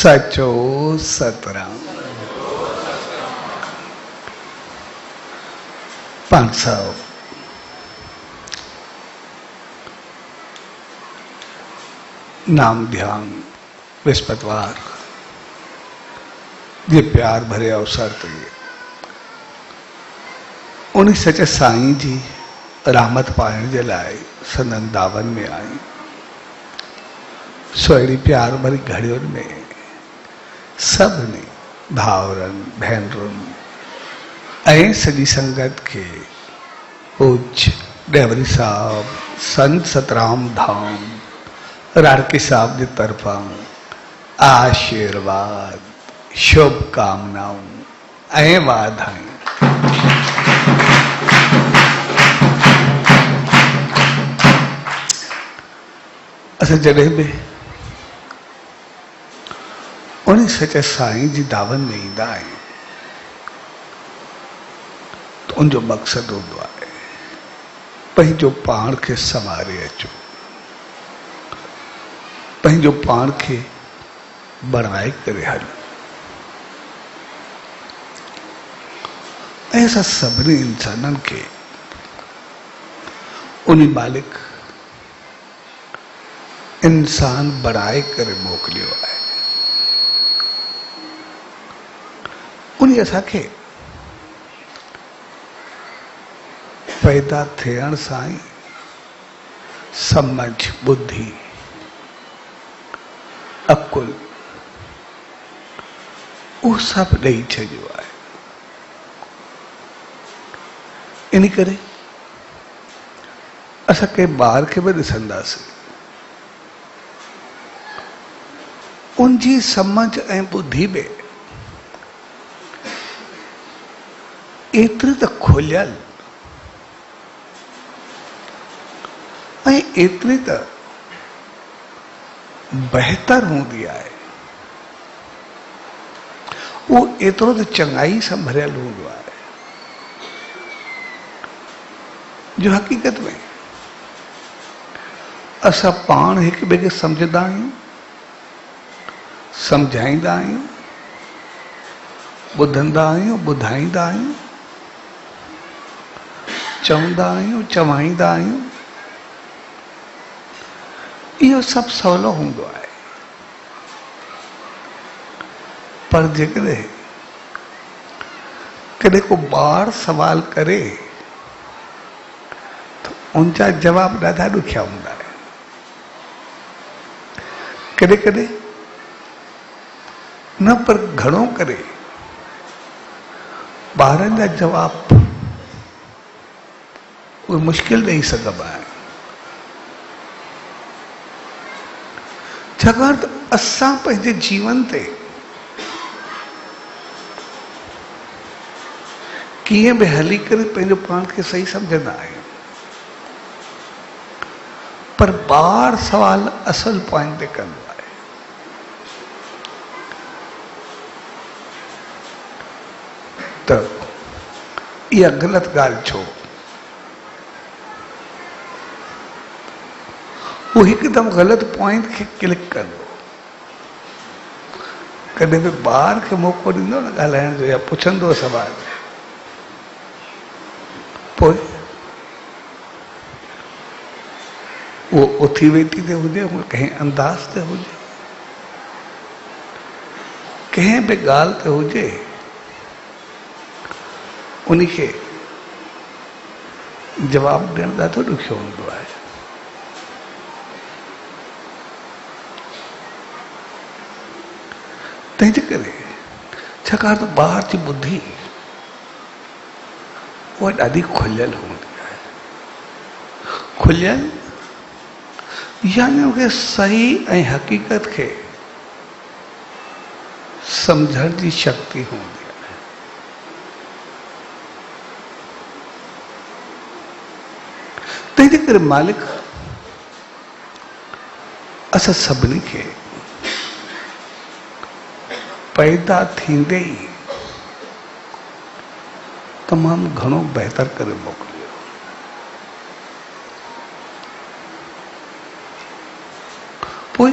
सचो सतराम। 500 नाम ध्यान बृहस्पतिवार ये प्यार भरे अवसर ते उन्हीं सचे साईं जी रहमत पाइण जे लाइ संदन दावन में आई। सोड़ी प्यार भरी घड़ियुनि में सभिनी भाउरनि भेनरुनि ऐं सॼी संगत के पूज्य डेवरी साहब संत सतराम धाम राड़की साहब की तरफा आशीर्वाद शुभकामनाओं ऐं वाधायूं। असां जॾहिं बि उन सचे साईं जी दावन में ईंदा आहियूं तो उनजो मक़सद हूंदो आहे पंहिंजो पाण खे संवारे अचो, पंहिंजो पाण खे बणाए करे हलो। ऐसा सभिनी इंसाननि खे उन मालिक इंसान बणाए करे मोकिलियो आहे। उन असांखे पैदा थियण सां ई समझ बुद्धि अकुल वो सब ॾेई छॾियो आहे। इन करे असां कंहिं ॿार खे बि ॾिसंदासीं उनजी समझ ऐं बुद्धि में एतिरी त खुलियल ऐं एतिरी त बहितर हूंदी आहे, वो एतिरो त चङाई सां भरियल हूंदो आहे जो हक़ीक़त में असां पाण हिक ॿिए खे सम्झंदा आहियूं, सम्झाईंदा आहियूं, ॿुधंदा आहियूं, ॿुधाईंदा आहियूं, चवंदा आहियूं, चवाईंदा आहियूं। इहो सभु सवलो हूंदो आहे, पर जेकॾहिं कॾहिं को ॿार सवाल करे तो उनजा जवाब ॾाढा ॾुखिया हूंदा आहिनि। कॾहिं कॾहिं न पर घणो करे ॿारनि जा जवाब उहे मुश्किल ॾेई सघंदा आहिनि, छाकाणि त असां पंहिंजे जीवन ते कीअं बि हली करे पंहिंजो पाण खे सही सम्झंदा आहियूं, पर ॿार सवाल असल पॉइंट ते कंदो आहे। त इहा ग़लति ॻाल्हि छो? वो हिकदमि ग़लति पॉइंट खे क्लिक कंदो। कॾहिं बि ॿार खे मौक़ो ॾींदो न ॻाल्हाइण जो या पुछंदो सवाल, पोइ वो उथी वेठी ते हुजे, कंहिं अंदाज़ ते हुजे, कंहिं बि ॻाल्हि ते हुजे, उनखे जवाबु ॾियणु ॾाढो ॾुखियो हूंदो आहे। तंहिंजे करे छाकाणि त ॿार जी बुद्धि उहा ॾाढी खुलियल हूंदी आहे। खुलियल यानी उनखे सही ऐं हक़ीक़त खे सम्झण जी शक्ति हूंदी आहे। तंहिंजे करे मालिक असां सभिनी खे पैदा थींदे ई तमामु घणो बहितर करे मोकिलियो। पोइ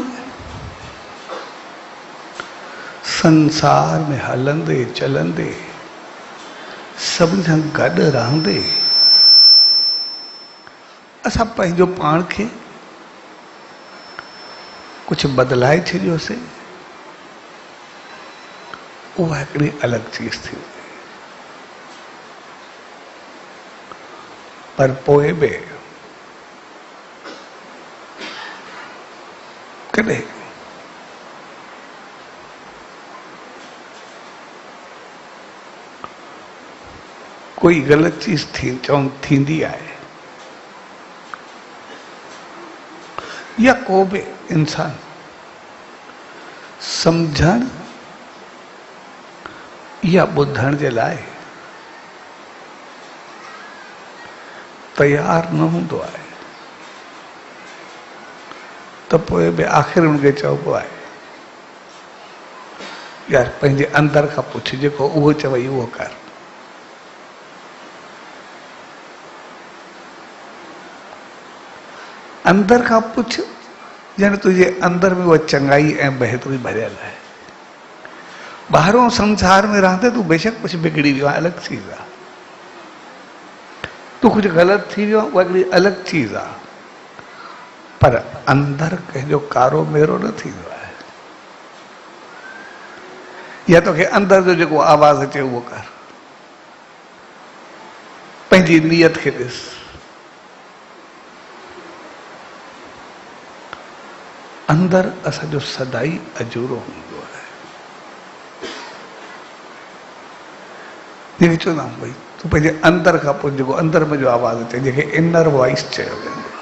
संसार में हलंदे चलंदे सभिनी सां गॾु रहंदे असां पंहिंजो पाण खे कुछ बदलाए छॾियोसीं, उहा हिकिड़ी अलॻि चीज थी वई। पर पोइ बि कॾहिं कोई ग़लति चीज थींदी आहे या को भी इंसान समझण या ॿुधण जे लाइ तैयार न हूंदो आहे त पोइ बि आख़िर हुनखे चइबो आहे यार पंहिंजे अंदर खां पुछ, जेको उहो चवई उहो कर। अंदर खां पुछ यानी तुझे अंदर में वो चंगाई ऐं बहितरी भरियल है। ॿाहिरों संसार में रहंदे तू बेशक कुछ बिगड़ी वियो आहे, अलॻि चीज आहे। तू कुछ ग़लति थी वियो आहे, उहा हिकिड़ी अलॻि चीज आहे। पर अंदर कंहिंजो कारो मेरो न थींदो आहे। या तोखे अंदर जो जेको आवाज़ अचे उहो कर, पंहिंजी नियत खे ॾिस। अंदर असांजो सदाई अजूरो हूंदो आहे। जेके चवंदा आहियूं भई तूं पंहिंजे अंदर खां पोइ जेको अंदर में जो आवाज़ अचे, जंहिंखे इनर वॉइस चयो वेंदो आहे।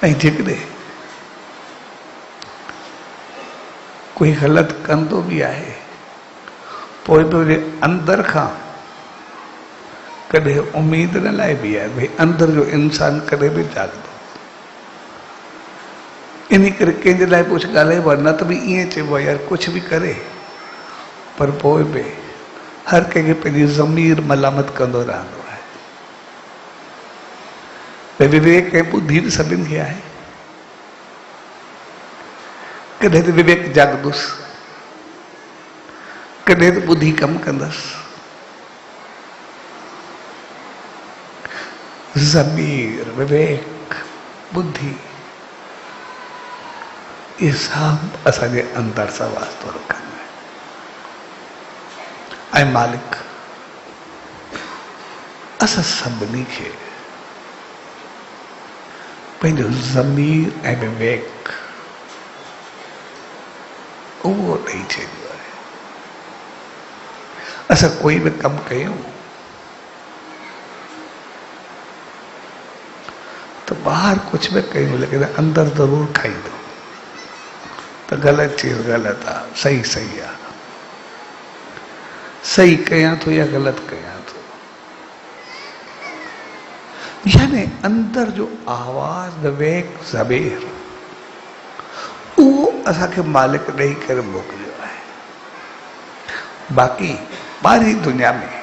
ऐं जेकॾहिं कोई ग़लति कंदो बि आहे, पोइ बि उनजे अंदर खां कॾहिं उम्मीद न लाइ बि आहे भई अंदर जो इंसान कॾहिं बि जागदो। इन करे कंहिंजे लाइ कुझु ॻाल्हाइबो आहे न त बि ईअं चइबो आहे यार कुझु बि करे, पर पोइ बि हर कंहिंखे पंहिंजी ज़मीर मलामत कंदो रहंदो आहे। भई विवेक ऐं ॿुधी बि सभिनि खे आहे, कॾहिं त विवेक जागदुसि, कॾहिं त ॿुधी कमु कंदसि। ज़मीर, विवेक, बुद्धि, ये सब असांजे अंदर सां वास्तो रखनि। ऐं मालिक असां सभिनी खे पंहिंजो ज़मीर ऐं विवेक उहो ॾेई छॾियो आहे। असां कोई बि कमु कयूं तो बाहर कुछ भी कयूं, लेकिन अंदर जरूर खाईंदो तो गलत चीज गलत आ, सही सही आ। सही कयां तो या गलत कयां तो, यानी अंदर जो आवाज विवेक ज़मीर उहो असांखे मालिक ॾेई करे मोकिलियो आहे। बाक़ी ॿाहिरी दुनिया में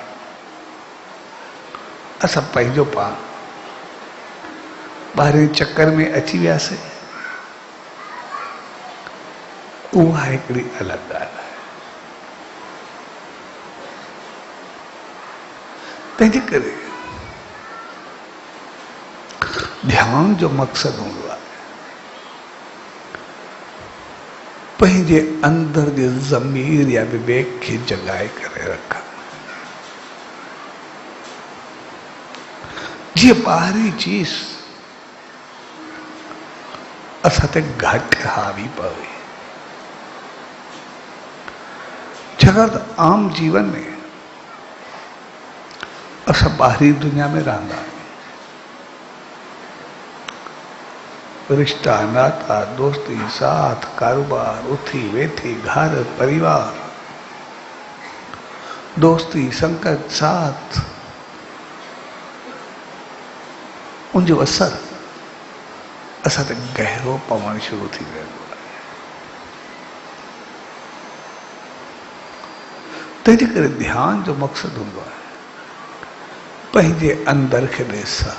असां पंहिंजो पाण ॿाहिरि चक्कर में अची वियासीं, उहा हिकिड़ी अलॻि ॻाल्हि आहे। तंहिंजे करे ध्यान जो मक़सदु हूंदो आहे पंहिंजे अंदर जे ज़मीर या विवेक खे जगाए करे रखणु। जीअं ॿाहिरी चीज़ असां ते घटि हावी पवे, छाकाणि त आम जीवन में असां ॿाहिरी दुनिया में रहंदा आहियूं। रिश्ता, नाता, दोस्ती, साथ, कारोबार, उथी वेठी, घर, परिवार, दोस्ती, संगत, साथ, उनजो असर असां ते गहरो पवणु शुरू थी वेंदो आहे। तंहिंजे करे ध्यान जो मक़सदु हूंदो आहे पंहिंजे अंदर खे ॾिसां,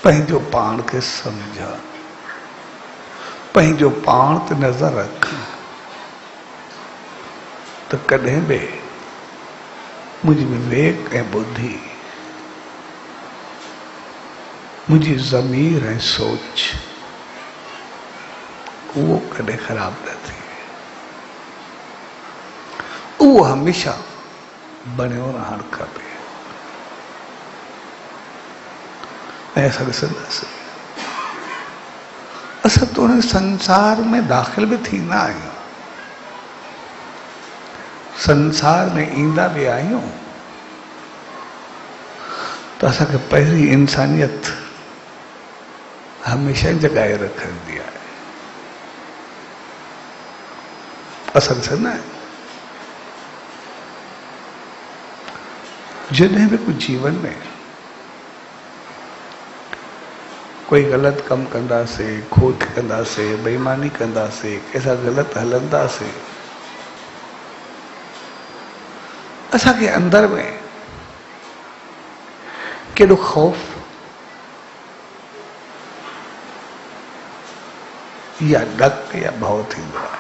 पंहिंजो पाण खे सम्झां, पंहिंजो पाण ते नज़र रख तो कॾहिं बि मुझी विवेक ऐं बुद्धि, मुझी ज़मीर ऐं सोच वो कॾहिं ख़राब न थी। वो हमेशा बणियो रहणु खपे। ऐं असां ॾिसंदासीं असां तो उन संसार में दाख़िल भी थींदा आहियूं, संसार में ईंदा भी आहियूं, तो असांखे पहिरीं इंसानियत हमेशा जगाए रखंदी आहे। असां ॾिसंदा आहियूं जॾहिं भी कुछ जीवन में कोई गलत कम कंदासीं, खोट कंदासीं, बेईमानी कंदासीं, कंहिंसां गलत हलंदासीं, असांखे अंदर में केॾो ख़ौफ़ या डक या भउ थींदो आहे।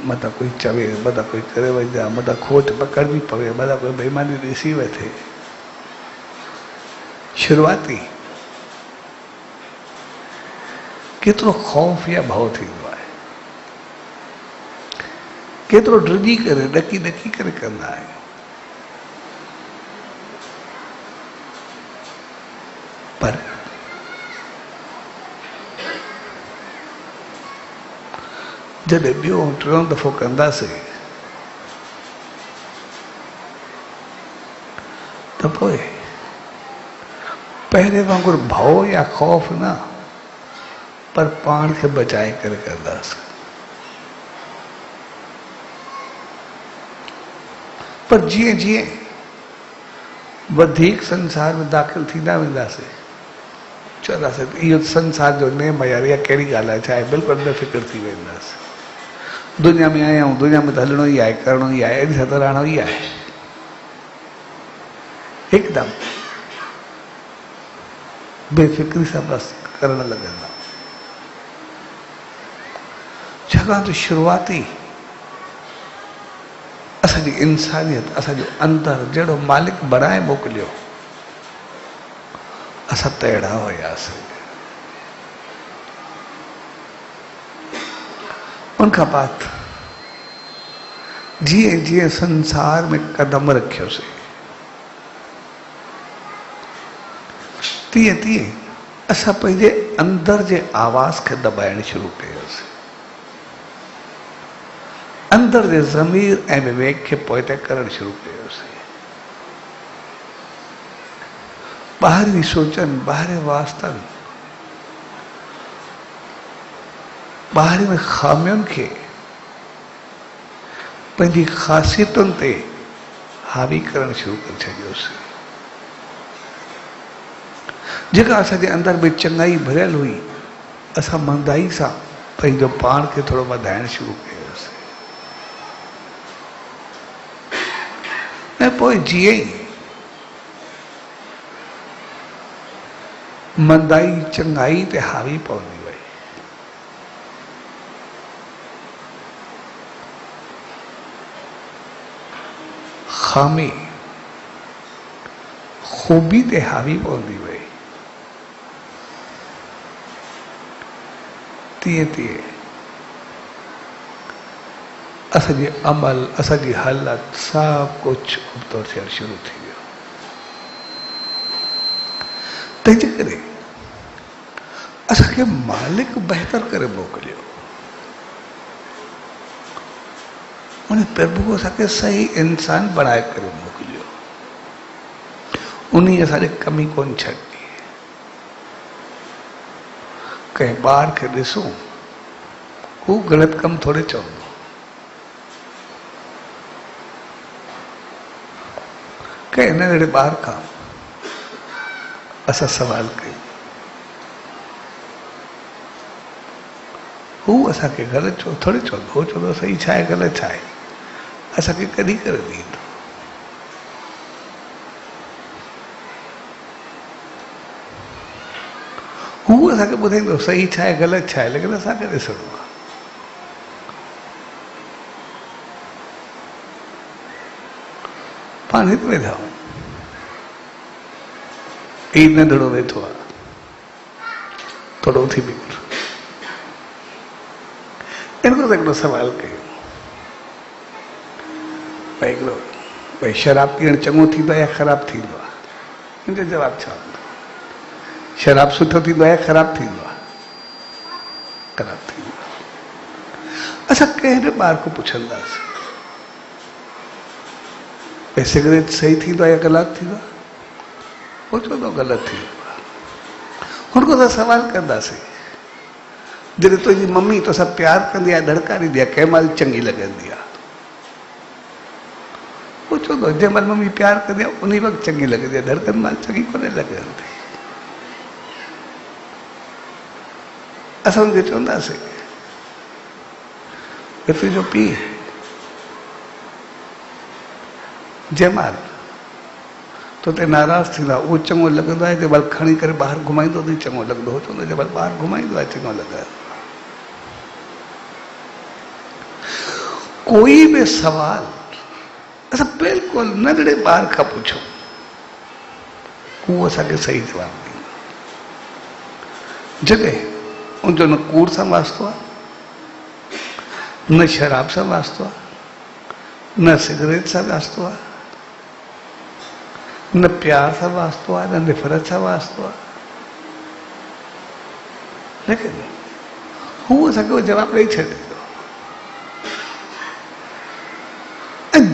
मता कोई चवे, मता कोई करे वञा, मता खोट पकड़नी पवे, मता कोई बेईमानी ॾिसी वठे। शुरूआती केतिरो ख़ौफ़ या भउ थींदो आहे, केतिरो डिॼी करे ॾकी ॾकी करे कंदा आहियूं। पर जॾहिं ॿियो टियों दफ़ो कंदासीं त पोइ पहिरें वांगुरु भउ या ख़ौफ़ न, पर पाण खे बचाए करे कंदासीं। पर जीअं जीअं वधीक संसार में दाख़िल थींदा वेंदासीं, चवंदासीं इहो संसार जो नेम आहे यार, इहा कहिड़ी ॻाल्हि आहे, छा आहे, बिल्कुलु बेफ़िक्र थी वेंदासीं। दुनिया में आया हूं, दुनिया में तो हलणो ही आहे, करणो ही आहे, ऐं तो रहणो ही आहे। हिकदम बेफिक्री सां बस करण लॻंदा। छाकाणि त शुरूआती असांजी इंसानियत, असांजो अंदर जहिड़ो मालिक बणाए मोकिलियो, असां तहिड़ा हुयासीं। उनखां बाद जीअं जीअं संसार में कदम रखियोसीं, तीअं तीअं असां पंहिंजे अंदर जे आवाज़ खे दॿाइण शुरू कयोसीं, अंदर जे ज़मीर ऐं विवेक खे पोइते करणु शुरू कयोसीं। ॿाहिरीं सोचनि, ॿाहिरें वास्तनि, ॿाहिरि में ख़ामियुनि खे पंहिंजी ख़ासियतुनि ते हावी करणु शुरू करे छॾियोसीं। जेका असांजे अंदर में चङाई भरियल हुई, असां मंदाई सां पंहिंजो पाण खे थोरो वधाइणु शुरू कयोसीं। ऐं पोइ जीअं ई मंदाई चङाई ते हावी पवंदी वई, खामी खूबी ते हावी पवंदी वई, तीअं तीअं असांजे अमल, असांजी हालत, सभु कुझु उबतो थियणु शुरू थी वियो। तंहिंजे करे असांखे मालिक बहितर करे मोकिलियो। उन प्रभु असांखे सही इंसान बणाए करे मोकिलियो। उन असांजे कमी कोन छॾी। कंहिं ॿार खे ॾिसूं, हू ग़लति कमु थोरे चवंदो, कंहिं नंढड़े ॿार खां असां सवाल कयूं, हू असांखे ग़लति छो थोरे चवंदो, हू चवंदो सही छा आहे, ग़लति छा आहे, असांखे कॾहिं करे ॾींदो। हू असांखे ॿुधाईंदो सही छा आहे ग़लति छा आहे, लेकिन असां करे सघूं। पाण हिते वेठा आहियूं, ही नंढड़ो वेठो आहे, थोरो उथी बीठो, हिकिड़ो हिकिड़ो सवाल कयूं, भई शराब पीअणु चङो थींदो आहे या ख़राबु थींदो आहे? हिनजो जवाबु छा हूंदो? शराब सुठो थींदो आहे या ख़राबु थींदो आहे? ख़राबु थींदो आहे। असां कंहिं ॿार को पुछंदासीं भई सिगरेट सही थींदो आहे या ग़लति थींदो आहे? उहो चवंदो ग़लति थींदो आहे। हुन खां असां सवाल कंदासीं जॾहिं तुंहिंजी मम्मी तोसां प्यार कंदी आहे, धड़कारींदी आहे, कंहिं महिल चङी लॻंदी आहे? उहो चवंदो जंहिं महिल मम्मी प्यार कंदी आहे उन वक़्तु चङी लॻंदी आहे, धड़कन महिल चङी कोन्हे लॻंदी। असां हुनखे चवंदासीं तुंहिंजो पीउ जंहिं महिल तो ते नाराज़ थींदो आहे उहो चङो लॻंदो आहे, जंहिं महिल खणी करे ॿाहिरि घुमाईंदो अथई चङो लॻंदो, हो चवंदो जंहिं महिल ॿाहिरि घुमाईंदो आहे चङो लॻंदो। कोई बि सवाल असां बिल्कुलु नंढड़े ॿार खां पुछूं, उहो असांखे सही जवाबु ॾींदो, जॾहिं उनजो न कूड़ सां वास्तो आहे, न शराब सां वास्तो आहे, न सिगरेट सां वास्तो आहे, न प्यार सां वास्तो आहे, न नफ़रत सां वास्तो आहे, लेकिन हू असांखे उहो जवाबु ॾेई छॾींदो।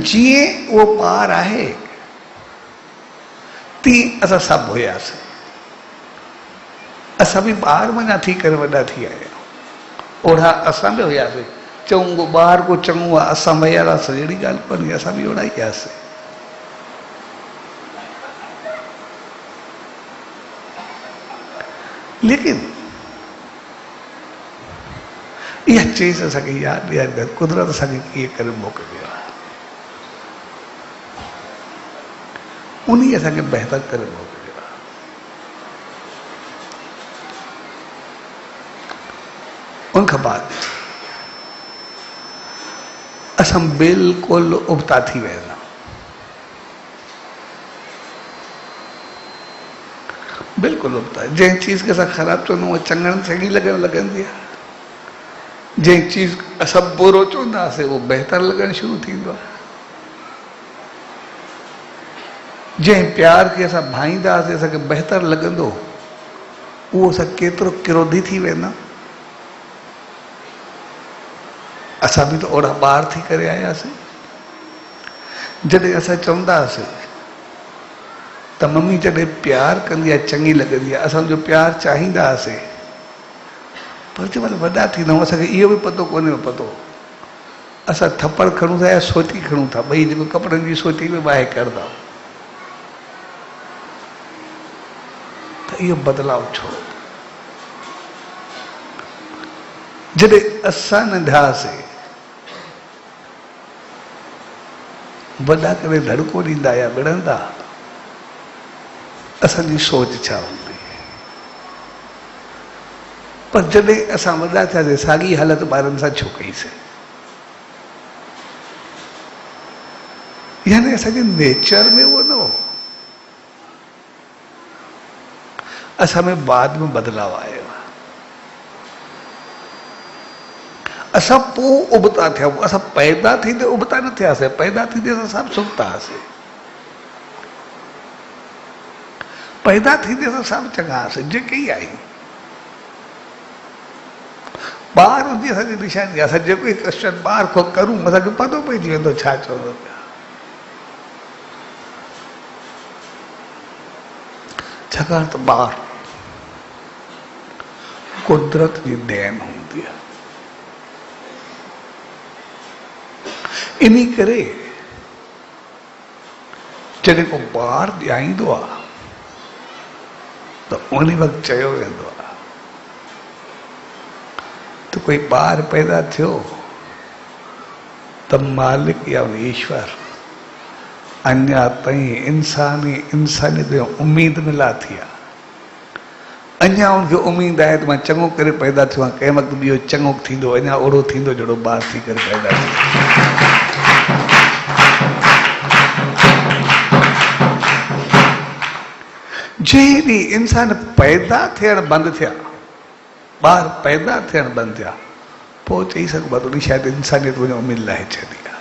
जीअं उहो ॿार आहे तीअं असां सभु हुयासीं, असां बि ॿार वञा थी करे वॾा थी आया आहियूं, ओढ़ा असां बि हुयासीं। चऊं को ॿार को चङो आहे, असां विया हुआसीं, अहिड़ी ॻाल्हि कोन्हे, असां बि ओढ़ा ई हुआसीं। लेकिन इहा चीज़ असांखे यादि ॾियणु कुदरत असांखे कीअं करे मोकिलियो आहे, उन असांखे बहितर करे मोकिलियो आहे। उनखां बाद असां बिल्कुलु उबता थी विया आहियूं, बिल्कुलु उबता। जंहिं चीज़ खे असां ख़राबु चवंदा आहियूं चङनि चङी लॻंदी आहे, जंहिं चीज़ असां बुरो चवंदासीं उहो बहितर लॻणु शुरू थींदो आहे, जंहिं प्यार खे असां भाईंदासीं असांखे बहितर लॻंदो, उहो असां केतिरो क्रोधी थी वेंदा। असां बि त ओड़ा ॿार थी करे आयासीं, जॾहिं असां चवंदासीं त मम्मी जॾहिं प्यार कंदी आहे चङी लॻंदी आहे, असांजो प्यार चाहींदा हुआसीं, पर जंहिं महिल वॾा थींदा आहियूं असांखे इहो बि पतो कोन्हे पतो असां थप्पड़ खणूं था या सोटी खणूं था, ॿई जेको कपिड़नि जी सोटी में ॿाहि करंदा, त इहो बदिलाव छो? जॾहिं असां नंढा हुआसीं वॾा करे धड़को ॾींदा या विढ़ंदा, असांजी सोच छा हूंदी? पर जॾहिं असां वॾा थियासीं साॻी हालत ॿारनि सां छो कईसीं? यानी असांजे नेचर में उहो न हो, असां में बाद में बदिलाव आयो आहे। असां पोइ उबता थिया, असां पैदा थींदे उबता न थियासीं, पैदा थींदे असां सभु सुबता हुआसीं, पैदा थींदे असां सभु चङा हुआसीं, जेके ई आहियूं। ॿार हूंदी असांजी निशानी, असां जेको ई क्वेश्चन ॿार खां करूं असांखे पतो पइजी वेंदो छा चवंदो पिया। छाकाणि त ॿार कुदरत जी देन हूंदी आहे, इन करे जॾहिं को ॿार ॼाईंदो आहे त उन वक़्तु चयो वेंदो आहे त कोई ॿार पैदा थियो त मालिक या ईश्वर अञा ताईं इंसानियत जो उम्मीद मिला थी आहे, अञा उनखे उम्मीद आहे त मां चङो करे पैदा थियो आहियां, कंहिं वक़्तु ॿियो चङो थींदो, अञा ओड़ो थींदो जहिड़ो ॿार थी करे पैदा थियो। जंहिं ॾींहुं इंसान पैदा थियण बंदि थिया, ॿार पैदा थियण बंदि थिया, पोइ चई सघिबो आहे त शायदि इंसानियत वञो उमेद लाहे छॾी आहे।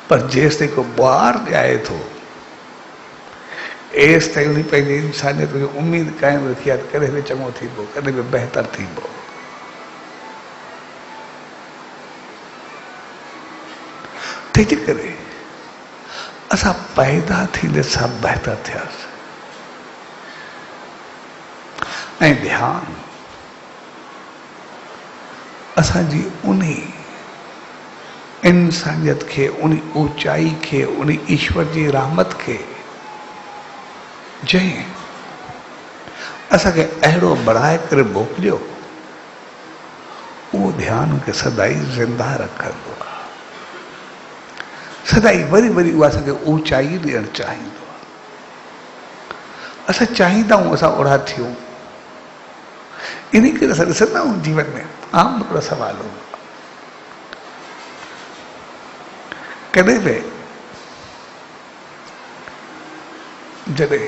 पर जेसि ताईं को ॿार ॼाए थो, एसि ताईं उन पंहिंजी इंसानियत वञो उमेद क़ाइमु रखी आहे त कॾहिं बि चङो थींदो, कॾहिं बि बहितर थींदो। तंहिंजे करे असां पैदा थींदे सां बहितर थियासीं। ऐं ध्यानु असांजी उन इंसानियत खे, उन ऊचाई खे, उन ईश्वर जी रहमत खे जंहिं असांखे अहिड़ो बढ़ाए करे मोकिलियो, उहो ध्यानु खे सदाई ज़िंदा रखंदो आहे। सदाई वरी वरी उहा असांखे ऊचाई ॾियणु चाहींदो आहे। असां चाहींदा आहियूं असां ओड़ा थियूं। इन करे असां ॾिसंदा आहियूं जीवन में आम हिकिड़ो सवाल हूंदो आहे, कॾहिं बि जॾहिं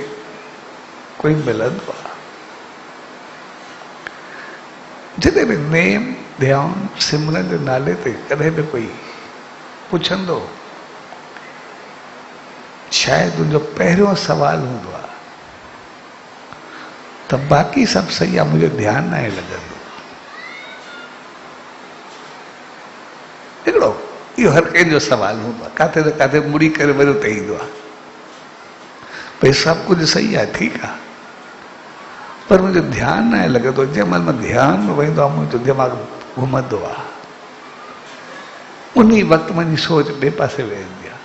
कोई मिलंदो आहे, जॾहिं बि नेम ध्यानु सिमरन जे नाले ते कॾहिं बि कोई पुछंदो, शायदि उनजो पहिरियों सवाल हूंदो आहे त बाक़ी सभु सही आहे, मुंहिंजो ध्यानु न आहे लॻंदो। हिकिड़ो इहो हर कंहिंजो सवाल हूंदो आहे, किथे न किथे मुड़ी करे वरी उते ईंदो आहे, भई सभु कुझु सही आहे, ठीकु आहे, पर मुंहिंजो ध्यानु न आहे लॻंदो। जंहिं महिल मां ध्यानु में वेंदो आहे, मुंहिंजो दिमाग़ घुमंदो आहे, उन वक़्तु मुंहिंजी सोच ॿिए पासे वेंदी आहे।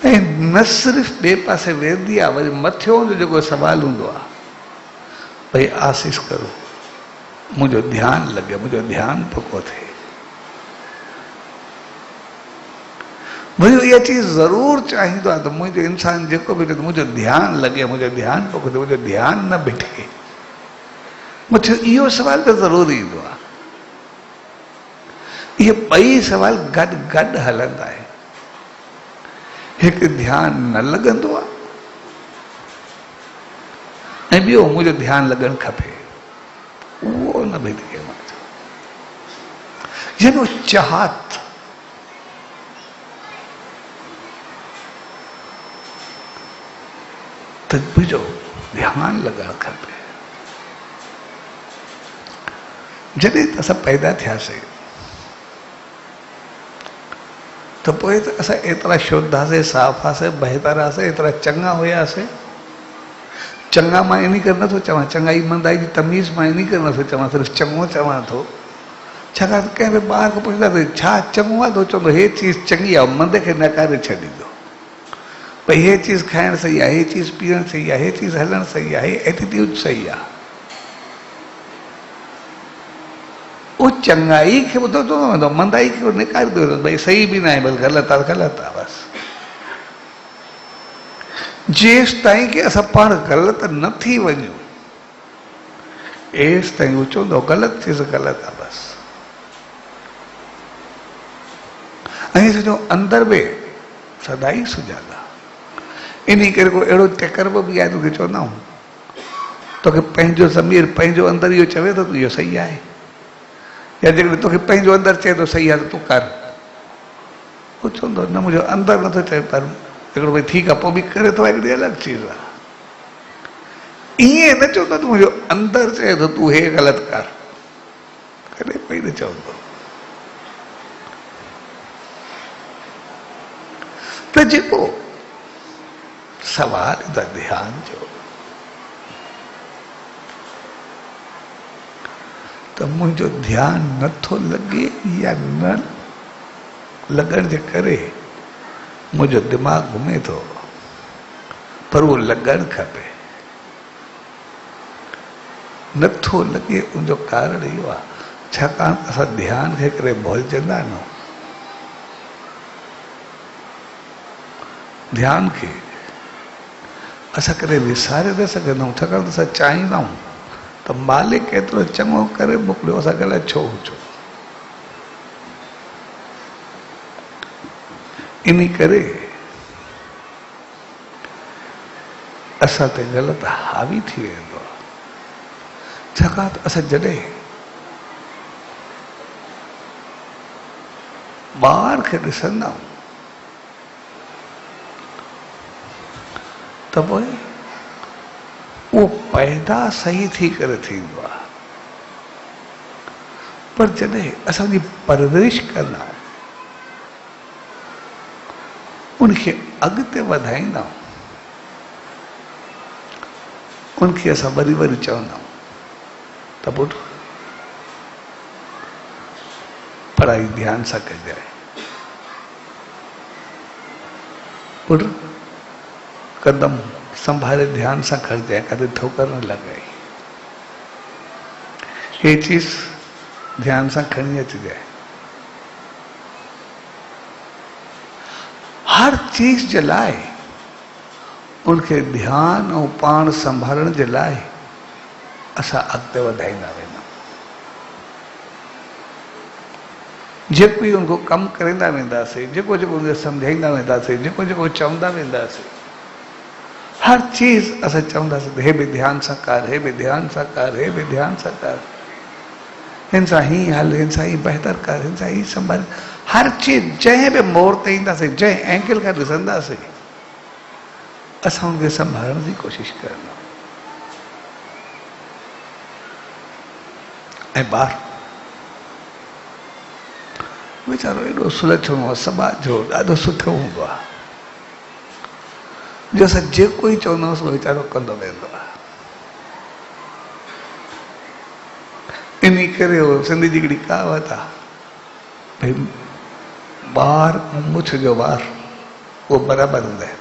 ऐं न सिर्फ़ु ॿिए पासे वेंदी आहे, वरी मथियों जो जेको सवाल हूंदो आहे, भई आसीस करो, मुंहिंजो ध्यानु लॻे, मुंहिंजो ध्यानु पको थिए। वरी इहा चीज़ ज़रूरु चाहींदो आहे त मुंहिंजो इंसान जेको बि थिए मुंहिंजो ध्यानु लॻे, मुंहिंजो ध्यानु पको थिए, मुंहिंजो ध्यानु न बीठे। मथियों इहो सवाल त ज़रूरु ईंदो आहे। इहे ॿई सवाल गॾु गॾु हलंदा आहिनि। हिकु ध्यानु न लॻंदो आहे ऐं ॿियो मुंहिंजो ध्यानु लॻणु खपे, उहो न भई थिए। यानी चाहत त मुंहिंजो ध्यानु लॻणु खपे। जॾहिं त असां पैदा थियासीं त पोइ त असां एतिरा शुद्ध हुआसीं, साफ़ हुआसीं, बहितर हुआसीं, एतिरा चङा हुयासीं। चङा मां इन करे नथो चवां, चङाई मंदाई जी तमीज़ मां इन करे नथो चवां, सिर्फ़ु चङो चवां थो। छाकाणि कंहिं बि ॿार खे पुछंदासीं छा चङो आहे, त चवंदो हे चीज़ चङी आहे, मंद खे नकारे छॾींदो। भई हे चीज़ खाइणु सही आहे, हे चीज़ पीअणु सही आहे, हे चीज़ हलणु सही आहे, हे एटीट्यूड सही आहे। उहो चङाई खे ॿुधो थो वेंदो, मंदाई खे निकारींदो वेंदो, भई सही बि न आहे, बल्कि ग़लति आहे, ग़लति आहे बसि। जेसि ताईं की असां पाण ग़लति न थी वञूं, एसि ताईं उहो चवंदो ग़लति चीज़ ग़लति आहे बसि। ऐं सॼो अंदरि बि सदाई सुजाॻ आहे। इन करे को अहिड़ो तकरब बि आहे, तोखे चवंदा आहियूं तोखे पंहिंजो ज़मीर पंहिंजो अंदरि इहो चवे थो त इहो सही आहे, या जेकॾहिं तोखे पंहिंजो अंदरि चए थो सही आहे त तूं कर। उहो चवंदो न, मुंहिंजो अंदरि नथो चए, पर हिकिड़ो भई ठीकु आहे, पोइ बि करे थो, हिकिड़ी अलॻि चीज़ आहे। ईअं न चवंदो त मुंहिंजो अंदरि चए थो तूं हे ग़लति कर, कॾहिं कोई न चवंदो। त जेको सवाल ईंदो आहे ध्यानु जो, त मुंहिंजो ध्यानु नथो लॻे या न लॻण जे करे मुंहिंजो दिमाग़ घुमे थो, पर उहो लॻणु खपे। नथो लॻे उनजो कारण इहो आहे छाकाणि असां ध्यानु खे करे भुलिजंदा आहियूं। ध्यानु खे असां कॾहिं विसारे न सघंदा आहियूं, छाकाणि त असां चाहींदा आहियूं त मालिक एतिरो चङो करे मोकिलियो, असां अलाए छो हुजो। इन करे असां ते ग़लति हावी थी वेंदो आहे, छाकाणि त असां जॾहिं ॿार खे ॾिसंदा आहियूं त पोइ उहो पैदा सही थी करे थींदो आहे, पर जॾहिं असांजी परवरिश कंदा आहियूं, उनखे अॻिते वधाईंदा आहियूं, उनखे असां वरी वरी चवंदा आहियूं त पुट पढ़ाई ध्यान सां कजांइ, पुट कदम संभाले ध्यान सां खणजांइ, कॾहिं ठोकर न लॻाई, हे चीज ध्यान सां खणी अचिजांइ। हर चीज जे लाइ उनखे ध्यान ऐं पाण संभालण जे लाइ असां अॻिते वधाईंदा वेंदा, जेको ई उनको कमु कराईंदा वेंदासीं, जेको जेको उनखे सम्झाईंदा वेंदासीं, जेको जेको चवंदा वेंदासीं, हर चीज असां चवंदासीं त हे बि ध्यान सां कर, हे बि ध्यान सां कर, हे बि ध्यान सां कर, हिन सां ही हल, हिन सां ही बहितर कर, हिन सां ही संभाल। हर चीज जंहिं बि मोड़ ते ईंदासीं, जंहिं एंगल खां ॾिसंदासीं, असां उनखे संभालण जी कोशिशि कंदा। ऐं ॿार वीचारो एॾो सुलझणो आहे, समाज जो ॾाढो सुठो हूंदो आहे, जो असां जेको ई चवंदासीं उहो वीचारो कंदो वेंदो आहे। इन करे उहो सिंधी जी हिकिड़ी कहावत आहे, भई ॿार ऐं मुछ जो वार उहो बराबरि हूंदा आहिनि,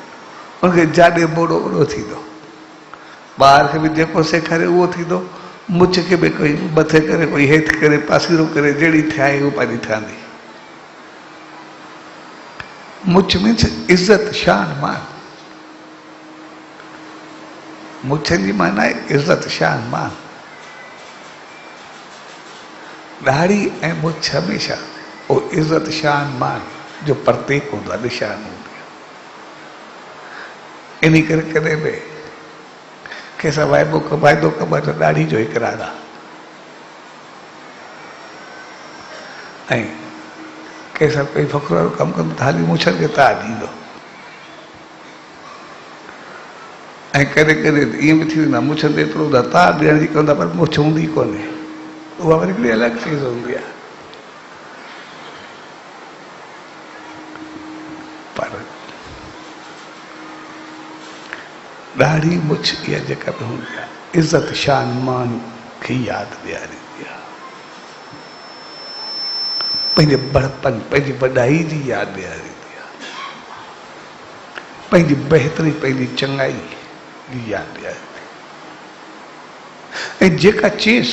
उनखे जाॾे मोड़ो ओड़ो थींदो, ॿार खे बि जेको सेखारे उहो थींदो, मुछ खे बि कोई मथे करे, कोई हेठि करे, पासीरो करे, जहिड़ी थियाए उहो पंहिंजी ठहंदी। मुछ मीन्स इज़त, शान, मान। मुछनि जी माना आहे इज़त, शान, मान। दाढ़ी ऐं मुछ हमेशा वो इज़त, शान, मान जो प्रतीक हूंदो आहे, निशान हूंदी आहे। इन करे कॾहिं बि कंहिंसां वाइदो कबो त दाढ़ी जो इक़रार आहे, ऐं कंहिंसां कोई फ़ख़्रु वारो कमु कंदो त हाली मुछनि खे तार ॾींदो। ऐं कॾहिं कॾहिं ईअं बि थी वेंदो आहे, मुछनि ते एतिरो त तार ॾियण जी कंदा, पर मुछ हूंदी कोन्हे, उहा वरी हिकिड़ी अलॻि चीज़ हूंदी आहे। पर ॾाढी मुछ इहा जेका बि हूंदी आहे, इज़त, शान, मान खे यादि ॾियारींदी आहे, पंहिंजे बड़पन, पंहिंजी वॾाई जी यादि ॾियारींदी आहे, पंहिंजी बहितरी, पंहिंजी चङाई जी यादि ॾियारींदी आहे। ऐं जेका चीज़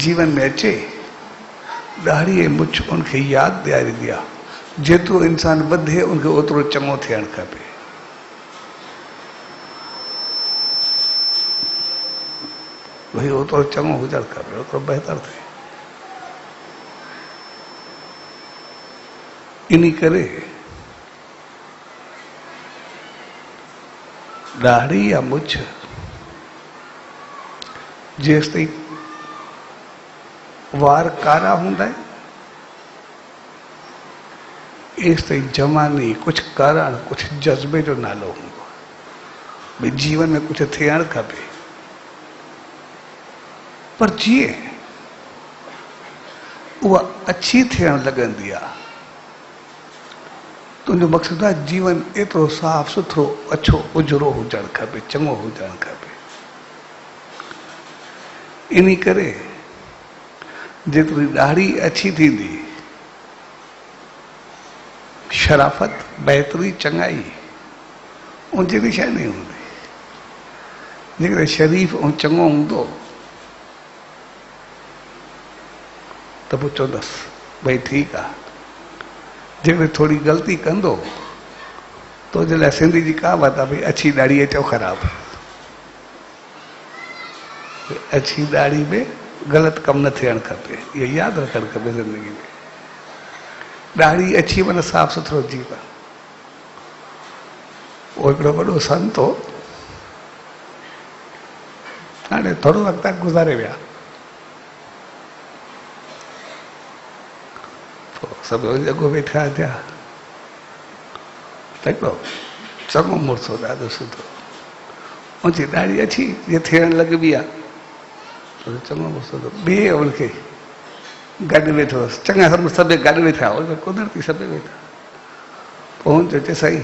जीवन में अचे, ॾाढ़ी ऐं मुछ उनखे यादि ॾियारींदी आहे। जेतिरो इंसान वधे उनखे ओतिरो चङो थियणु खपे। भई ओतिरो चङो हुजणु खपे, ओतिरो बहितर थिए। इन करे ॾाढ़ी या मुछ जेसि ताईं वार कारा हूंदा आहिनि, एसि ताईं जवानी, कुझु करणु, कुझु जज़्बे जो नालो हूंदो आहे, भई जीवन में कुझु थियणु खपे। पर जीअं उहा अछी थियणु लॻंदी आहे, तुंहिंजो मक़सदु आहे जीवन एतिरो साफ़ सुथरो, अछो, उजरो हुजणु खपे, चङो हुजणु खपे। इन करे जेतिरी ॾाढ़ी अछी थींदी, शराफ़त, बहितरी, चङाई उन जहिड़ी शइ न हूंदी। जेकॾहिं शरीफ़ ऐं चङो हूंदो त पोइ चवंदसि भई ठीकु आहे, जेकॾहिं थोरी ग़लती कंदो त तो जे सिंधी जी कहावत आहे, भई अछी दाढ़ी अचो ख़राब। अछी दाढ़ी में गलत कम न थियणु खपे, इहो यादि रखणु खपे ज़िंदगी में। दाढ़ी अछी माना साफ़ सुथरो जीवन। वो हिकिड़ो वॾो संत हो, हाणे थोरो वक़्तु गुज़ारे विया। सभु अॻो वेठा थिया, हिकिड़ो चङो मुड़ुसु हो, ॾाढो सुठो, उनजी दाढ़ी अछी जीअं थियणु लॻी आहे, चङो मुड़ुसु हो। ॿिए उनखे गॾु वेठो हुअसि, चङा सभु गॾु वेठा, उनमें कुदरती सभु वेठा। पोइ हुन चयो साईं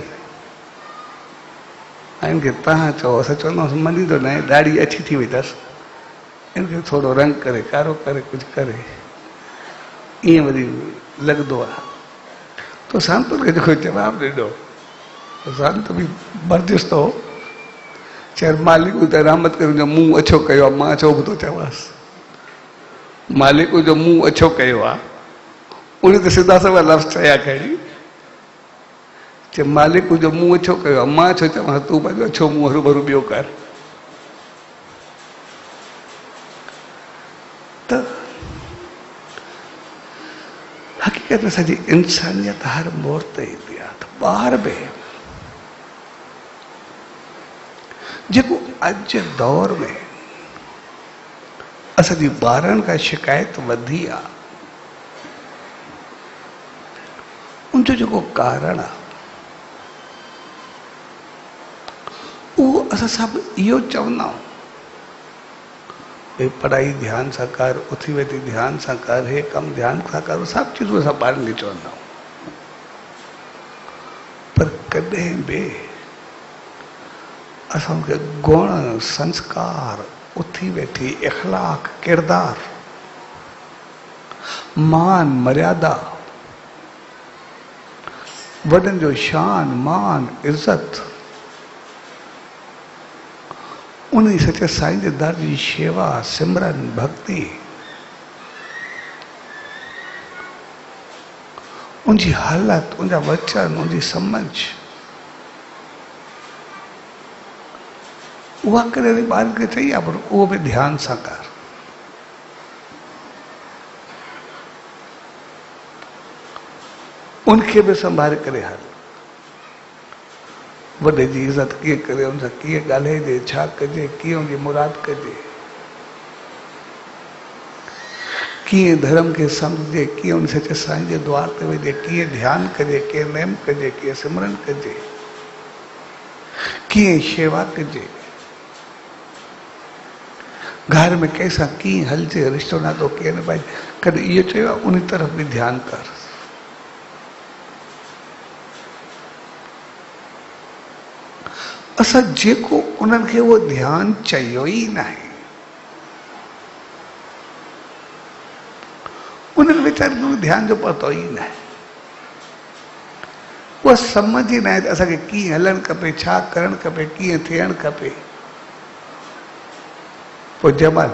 इनखे तव्हां चओ, असां चवंदासीं मञींदो न आहे, दाढ़ी अछी थी वई अथसि, इनखे थोरो रंग करे, कारो करे, कुझु करे, ईअं वरी लॻंदो आहे। तो संत खे जेको जवाबु ॾिनो, संत बि बर्दिश्त हो, चयो मालिक त रहमत करे मुंहिंजो मुंहुं अछो कयो आहे, मां छो बि थो चवांसि। मालिक जो मुंहुं अछो कयो आहे, उन ते सिधा सवा लफ़्ज़ चया खणी, चए मालिक जो मुंहुं अछो कयो आहे, मां छो चवां, तूं पंहिंजो अछो मुंहुं हरू भरू ॿियो कर। त हक़ीक़त में सॼी इंसानियत हर मोड़ ते ईंदी आहे। त ॿार बि जेको अॼु जे दौर में असांजी ॿारनि खां शिकायत वधी आहे, उनजो जेको कारण आहे उहो असां सभु इहो चवंदा आहियूं, भई पढ़ाई ध्यान सां कर, उथी वेठी ध्यान सां कर, हे कमु ध्यान सां कर, सभु चीज़ूं असां ॿारनि खे चवंदा आहियूं। पर कॾहिं बि असांखे गुण, संस्कार, उथी वेठी इख़लाक़, किरदार, मान मर्यादा, वॾनि जो शान मान इज़त, उन सचे साईं जे दर जी शेवा, सिमरन, भक्ति, उनजी हालत, उनजा वचन, उनजी समझ, उहा कॾहिं ॿारनि खे चई आहे, पर उहो बि ध्यान सां कर। उनखे बि संभाले करे हल। वॾे जी इज़त कीअं करे, उन सां कीअं ॻाल्हाइजे, छा कजे, कीअं उनजी मुराद कजे, कीअं धर्म खे सम्झजे, कीअं उन सचे साईं जे द्वार ते वञे, कीअं ध्यानु कजे, कीअं नेम कजे, कीअं सिमरन कजे, कीअं शेवा कजे, घर में कंहिंसां कीअं हलजे, रिश्तो नातो कीअं निभाइजे। कॾहिं इहो चयो आहे उन तरफ़ बि ध्यानु कर। असां जेको उन्हनि खे उहो ध्यानु चयो ई न आहे, उन्हनि वीचारनि खे ध्यान जो पतो ई न आहे, उहा सम्झ ई न आहे त असांखे कीअं हलणु खपे, छा करणु खपे, कीअं थियणु खपे। पोइ जंहिंमहिल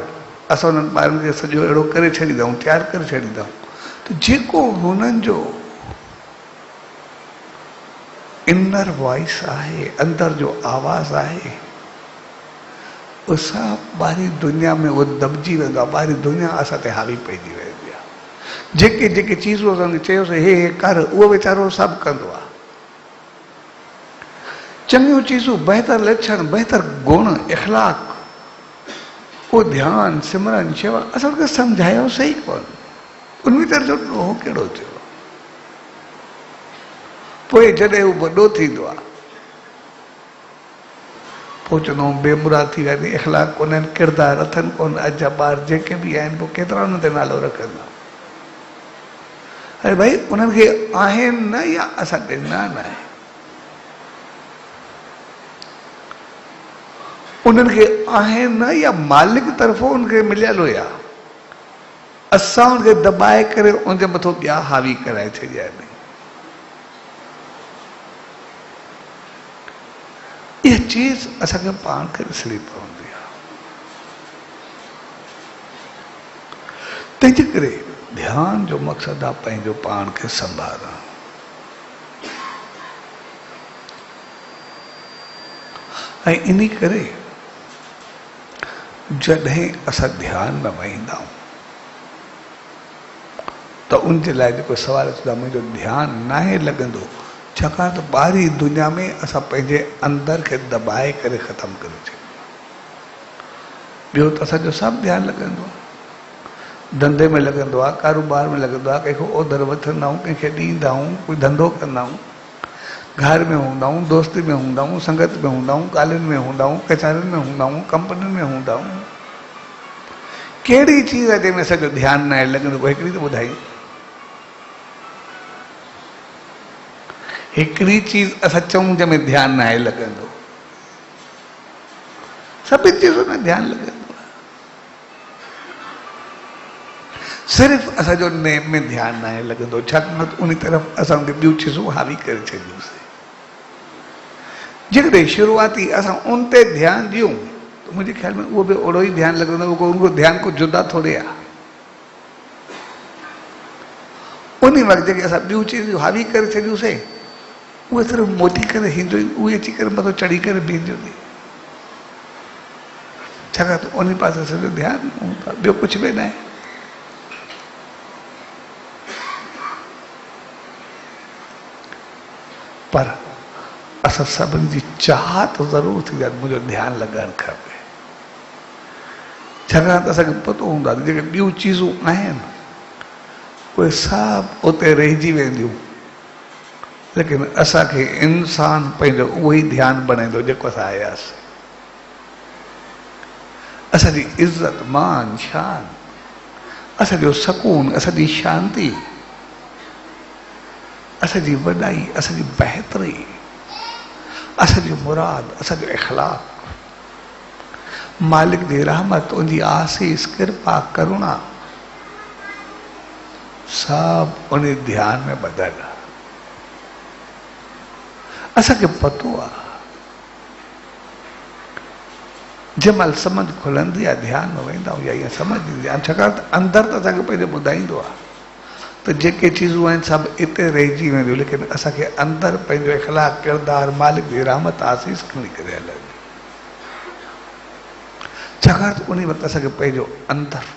असां उन्हनि ॿारनि खे सॼो अहिड़ो करे छॾींदा आहियूं, तयारु करे छॾींदा आहियूं, त जेको हुननि जो इनर वॉइस आहे, अंदर जो आवाज़ आहे, उहो सभु ॿाहिरी दुनिया में उहो दॿिजी वेंदो आहे। ॿाहिरी दुनिया असां ते हावी पइजी वेंदी आहे। जेके जेके चीज़ूं असांखे चयोसीं हे कर, उहो वीचारो सभु कंदो आहे। चङियूं चीज़ूं, बहितर लक्षण, बहितर गुण, इख़लाक़, उहो ध्यानु, सिमरन, शेवा, असां उनखे सम्झायोसीं ई कोन। उन वीचारे जो हो कहिड़ो थियो। पोइ जॾहिं उहो वॾो थींदो आहे, पोइ चवंदो बेमुराद थी विया, इख़लाक़ कोन्हनि, किरदार अथनि कोन। अॼु जा ॿार जेके बि आहिनि, पोइ केतिरा हुन ते नालो रखंदा। अरे भाई उन्हनि खे आहिनि न, या असां ॾिना न आहे। उन्हनि खे आहिनि न, या मालिक तरफ़ो उनखे मिलियल हुया, असां उनखे दॿाए करे उनजे मथां ॿिया हावी कराए छॾिया आहिनि। इहा चीज़ असांखे पाण खे ॾिसणी पवंदी आहे। तंहिंजे करे ध्यान जो मक़सदु आहे पंहिंजो पाण खे संभालणु। ऐं इन करे जॾहिं असां ध्यान में वेहींदा आहियूं त उन जे लाइ जेको सवाल अचंदो आहे मुंहिंजो ध्यानु नाहे लॻंदो, छाकाणि त ॿाहिरी दुनिया में असां पंहिंजे अंदर खे दॿाए करे ख़तमु करे छॾियो। ॿियो त असांजो सभु ध्यानु लॻंदो आहे, धंधे में लॻंदो आहे, कारोबार में लॻंदो आहे, कंहिंखां ओधर वठंदा आहियूं, कंहिंखे ॾींदा आहियूं, कोई धंधो कंदा आहियूं, घर में हूंदा आहियूं, दोस्ती में हूंदा आहियूं, संगत में हूंदा आहियूं, कॉलेज में हूंदा आहियूं, कचहरियुनि में हूंदा आहियूं, कंपनियुनि में हूंदा आहियूं। कहिड़ी चीज़ आहे जंहिंमें असांजो ध्यानु न आहे लॻंदो, कोई हिकिड़ी त ॿुधाई। हिकिड़ी चीज़ असां चऊं जंहिंमें ध्यानु न आहे लॻंदो, सभिनी चीज़ुनि में ध्यानु लॻंदो आहे, सिर्फ़ु असांजो नेम में ध्यानु न आहे लॻंदो, छाकाणि त उन तरफ़ असांखे ॿियूं चीज़ूं हावी करे छॾियूंसीं। जेकॾहिं शुरूआती असां उन ते ध्यानु ॾियूं त मुंहिंजे ख़्याल में उहो बि ओड़ो ई ध्यानु लॻंदो, उनजो ध्यानु कुझु जुदा थोरे आहे। उन वक़्तु जेके असां ॿियूं चीज़ूं हावी करे छॾियूंसीं उहे सिर्फ़ु मोटी करे ईंदियूं, उहे अची करे मथां चढ़ी करे बीहंदियूं थी, छाकाणि त उन पासे असांजो ध्यानु हूंदो आहे, ॿियो कुझु बि न आहे। पर असां सभिनी जी चाहत ज़रूरु थी आहे मुंहिंजो ध्यानु लॻणु खपे, छाकाणि त असांखे पतो हूंदो आहे जेके ॿियूं चीज़ूं आहिनि उहे सभु उते रहिजी वेंदियूं, लेकिन असांखे इंसान पंहिंजो उहो ई ध्यानु बणाईंदो जेको असां आयासीं। असांजी इज़त मान शान, असांजो सकून, असांजी शांती, असांजी वॾाई, असांजी बहितरी, असांजी मुराद, असांजो इख़लाक़, मालिक जी रहमत, उनजी आसीस, कृपा, करुणा सभु उन ध्यान में ॿधल आहे। असांखे पतो आहे जंहिंमहिल सम्झ खुलंदी आहे ध्यान में वेंदा आहियूं या ईअं सम्झ ईंदी आहे, छाकाणि त अंदरि त असांखे पंहिंजो ॿुधाईंदो आहे त जेके चीज़ूं आहिनि सभु हिते रहिजी वेंदियूं, लेकिन असांखे अंदरि पंहिंजो इख़लाक़, किरदारु, मालिक जी रहमत, आसीस खणी करे हलंदी, छाकाणि त उन वक़्तु असांखे पंहिंजो अंदरि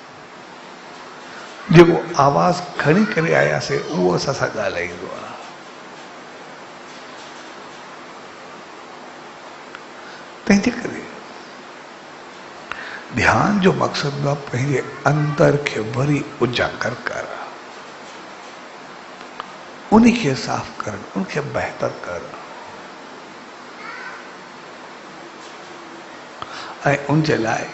जेको आवाज़ खणी करे आयासीं उहो असां सां ॻाल्हाईंदो आहे। तंहिंजे करे ध्यान जो मक़सदु आहे पंहिंजे अंदर खे वरी उजागर करणु, उन खे साफ़ करणु, उनखे बहितर करणु, ऐं उन जे लाइ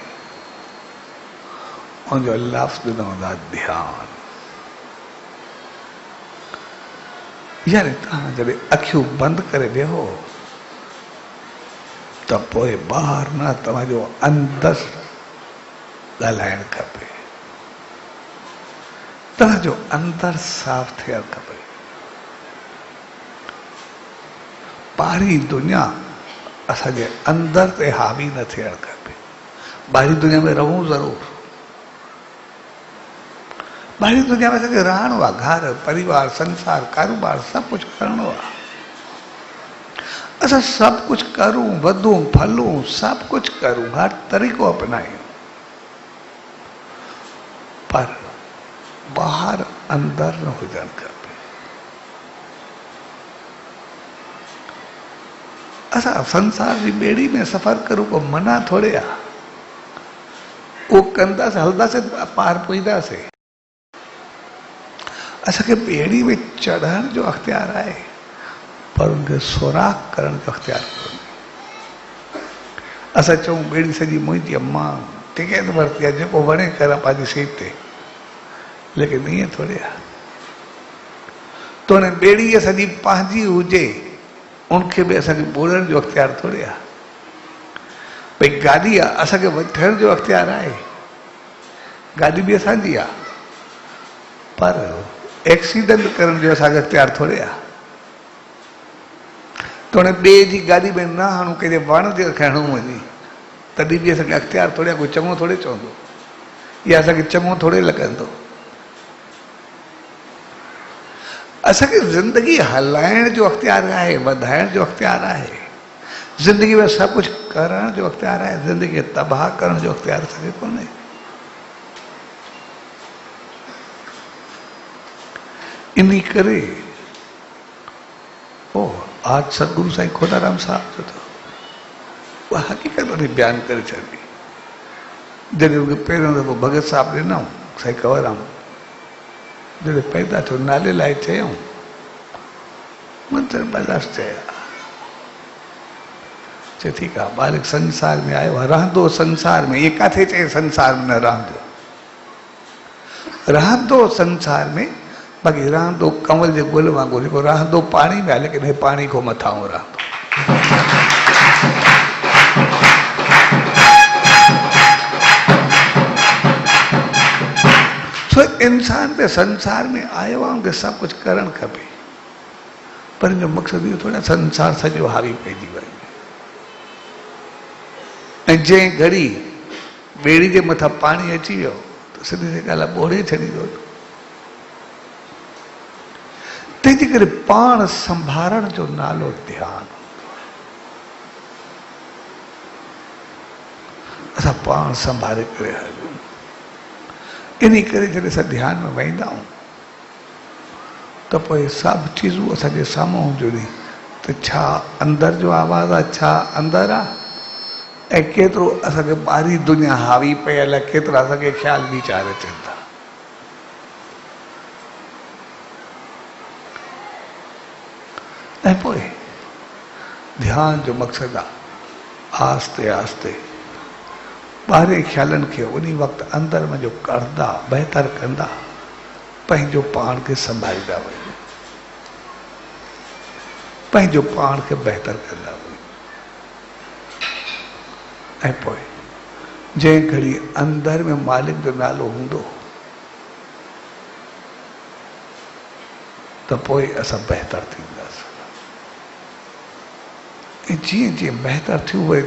उनजो लफ़्ज़ ॾिनो आहे ध्यानु। यानी तव्हां जॾहिं अखियूं बंदि करे वेहो त पोइ ॿाहिरि न तव्हांजो अंदरि ॻाल्हाइणु खपे, तव्हांजो अंदरि साफ़ थियणु खपे। ॿाहिरी दुनिया असांजे अंदरि ते हावी न थियणु खपे। ॿाहिरी दुनिया में रहूं ज़रूरु, ॿाहिरी दुनिया में असांखे रहणो आहे, घर परिवार संसार कारोबार सभु कुझु करिणो आहे, असां सभु कुझु करूं, वधूं फलूं, सभु कुझु करूं, हर तरीक़ो अपनायूं, पर ॿाहिरि अंदरि न हुजणु खपे। असां संसार जी ॿेड़ी में सफ़र करूं को मना थोरे आहे, उहो कंदासीं, हलंदासीं, पार पुॼंदासीं। असांखे ॿेड़ी में चढ़ण जो अख़्तियार आहे, पर उनखे सुराख करण जो अख़्तियार कोन्हे। असां चऊं ॿेड़ी सॼी मुंहिंजी अम्मा टिकट वरिती आहे, जेको वणे कर पंहिंजी सीट ते, लेकिन ईअं थोरे आहे। त हुन ॿेड़ी सॼी पंहिंजी हुजे, उनखे बि असांखे ॿोड़ण जो अख़्तियार थोरे आहे। भई गाॾी आहे, असांखे वठण जो अख़्तियार आहे, गाॾी बि असांजी आहे, पर एक्सीडेंट करण जो असांखे अख़्तियार थोरे आहे। त हुन ॿिए जी गाॾी में न हणूं, कंहिंजे वण ते खणूं वञी, तॾहिं बि असांखे अख़्तियार थोरे आहे, कोई चङो थोरे चवंदो, या असांखे चङो थोरे लॻंदो। असांखे ज़िंदगी हलाइण जो अख़्तियार आहे, वधाइण जो अख़्तियार आहे, जिंदगी में सब कुछ करण जो अख्तियार है, जिंदगी तबाह करण जो अख्तियार सके कोन्हे। इन्हीं करे ओ आज सदगुरु साईं खोदाराम साहब जो था वह हकीकत वरी बयान करे छॾी। जॾहिं उनखे पहिरियों दफ़ो भगत साहब ॾिनऊं साईं कंवरराम, जॾहिं पैदा थियो नाले लाइ चयऊं, मंत्र बर्दाश्त चया। चए ठीकु आहे, बालक संसार में आयो आहे, रहंदो संसार में। ये किथे चए संसार में न रहंदो, रहंदो संसार में, बाक़ी रहंदो कंवल जे गुल वांगुरु, जेको रहंदो पाणी में आहे, लेकिन हे पाणी खां मथां रहंदो। तो इंसान पे संसार में आयो आहे, उनखे सब कुछ करण खपे, पर इनजो मक़सदु इहो थोड़ा संसार सॼो हावी पइजी वञे। ऐं जंहिं घड़ी ॿेड़ी जे मथां पाणी अची वियो त सिधी सी ॻाल्हि आहे ॿोड़े छॾींदो। तंहिंजे करे पाण संभालण जो नालो ध्यानु। असां पाण संभाले करे हलूं। इन करे जॾहिं असां ध्यान में वेंदा आहियूं त पोइ सभु चीज़ूं असांजे साम्हूं हुजनि त छा अंदर जो आवाज़ आहे, छा अंदर आहे, ऐं केतिरो असांखे ॿाहिरी दुनिया हावी पयल आहे, केतिरा असांखे ख़्याल वीचार अचनि था। ऐं पोइ ध्यान जो मक़सदु आहे आस्ते आस्ते ॿाहिरे ख़्यालनि खे उन वक़्तु अंदर में जो कढंदा, बहितर कंदा, पंहिंजो पाण खे संभालींदा वञो, पंहिंजो पाण खे बहितर कंदा वञो। ऐं पोइ जंहिं घड़ी अंदर में मालिक जो नालो हूंदो त पोइ असां बहितर थींदासीं। ऐं जीअं जीअं बहितर थियूं उहे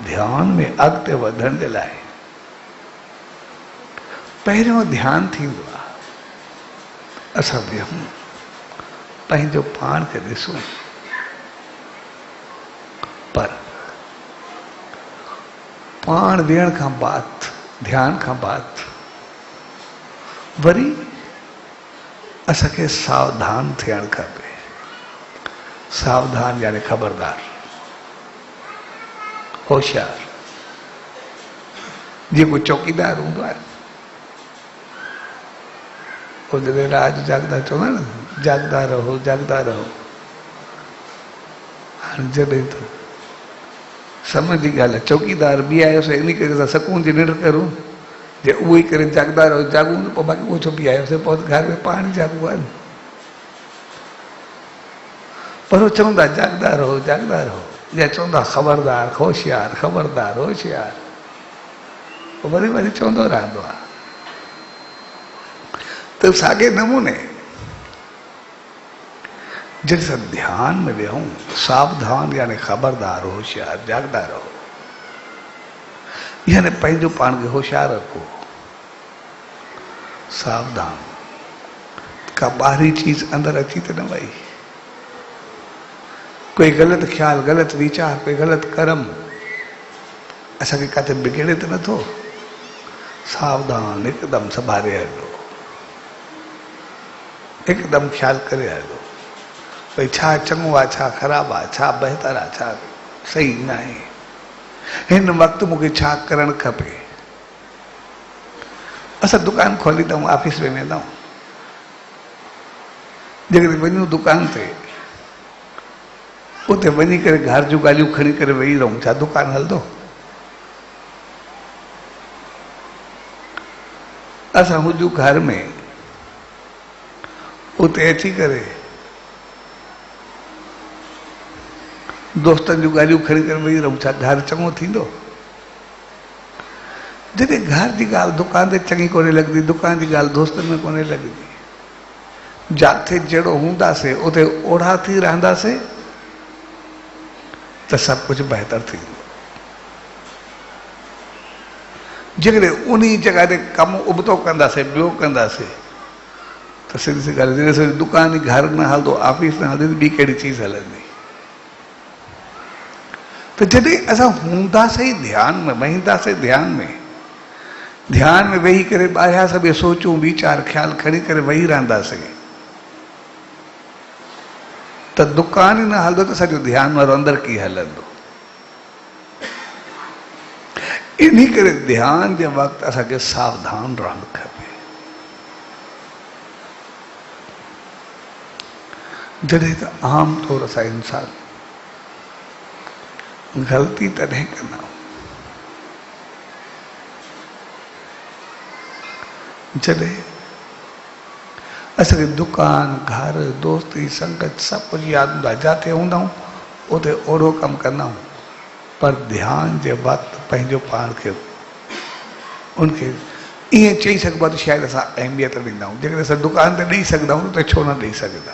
ध्यान में अॻिते वधण जे लाइ पहिरियों ध्यानु थींदो आहे असां विहूं, पंहिंजो पाण खे ॾिसूं, पर पाण विहण खां बाद, ध्यान खां बाद वरी असांखे सावधान थियणु खपे। सावधान यानी ख़बरदार, होशियार। जेको चौकीदार हूंदो आहे वो जॾहिं राज जागदा चवंदा न, जागदा रहो जागदा रहो। हाणे जॾहिं त समझ जी ॻाल्हि आहे, चौकीदार बि आयोसीं इन करे असां सकून जी निंड करूं, जे उहो ई करे जागदा रहो जागूं त पोइ बाक़ी उहो छो बि आयोसीं, पोइ घर में पाण जागूं आहे। पर उहो चवंदा जागदा रहो जागदा रहो, या चवंदा ख़बरदार होशियार, ख़बरदार होशियार, वरी वरी चवंदो रहंदो आहे। तो साॻे नमूने जॾहिं असां ध्यान में विहूं, सावधान यानी ख़बरदार, होशियार, जागदा रहो, यानी पंहिंजो पाण खे होशियार रखो, सावधान, का ॿाहिरी चीज़ अंदरि अची त न वई, कोई ग़लति ख़्याल, ग़लति वीचार, कोई ग़लति कर्म असांखे किथे बिगड़े त नथो। सावधान, हिकदमि संभाले हलो, हिकदमि ख़्याल करे हलो, भई छा चङो आहे, छा ख़राबु आहे, छा बहितर आहे, छा सही न आहे, हिन वक़्तु मूंखे छा करणु खपे। असां दुकान खोलींदा आहियूं, ऑफिस में वेंदा आहियूं, जेकॾहिं वञूं दुकान ते, उते वञी करे घर जूं ॻाल्हियूं खणी करे वेही रहूं, छा दुकान हलंदो? असां हुजूं घर में, उते अची करे दोस्तनि जूं ॻाल्हियूं खणी करे वेही रहूं, छा घर चङो थींदो? जॾहिं घर जी ॻाल्हि दुकान ते चङी कोन्हे लॻंदी, दुकान जी ॻाल्हि दोस्तनि में कोन्हे लॻंदी, जिथे जहिड़ो हूंदासीं उते ओढ़ा थी रहंदासीं त सभु कुझु बहितर थींदो। जेकॾहिं उन जॻह ते कमु उबतो कंदासीं, ॿियो कंदासीं, त सिधी सी ॻाल्हि, जॾहिं दुकान ई घर न हलंदो, ऑफिस न हलंदी, ॿी कहिड़ी चीज़ हलंदी? तो जॾहिं असां हूंदासीं ध्यान में, वेहींदासीं ध्यान में वेही करे ॿाहिरियां सभु सोचूं वीचार ख़्याल खणी करे वेही रहंदासीं त दुकान ई न हलंदो त सॼो ध्यान वारो अंदरि कीअं हलंदो। इन करे ध्यान जे वक़्तु असांखे सावधान रहणु खपे। जॾहिं त आम तौर सां इंसान ग़लती तॾहिं कंदा आहियूं जॾहिं असांखे दुकान घर दोस्ती संगत सभु कुझु यादि हूंदो आहे। जिते हूंदा आहियूं उते ओहिड़ो कमु कंदा आहियूं, पर ध्यान जे वक़्तु पंहिंजो पाण खे उनखे ईअं चई सघिबो आहे त शायदि असां अहमियत ॾींदा आहियूं। जेकॾहिं असां दुकान ते ॾेई सघंदा आहियूं त छो न ॾेई सघंदा।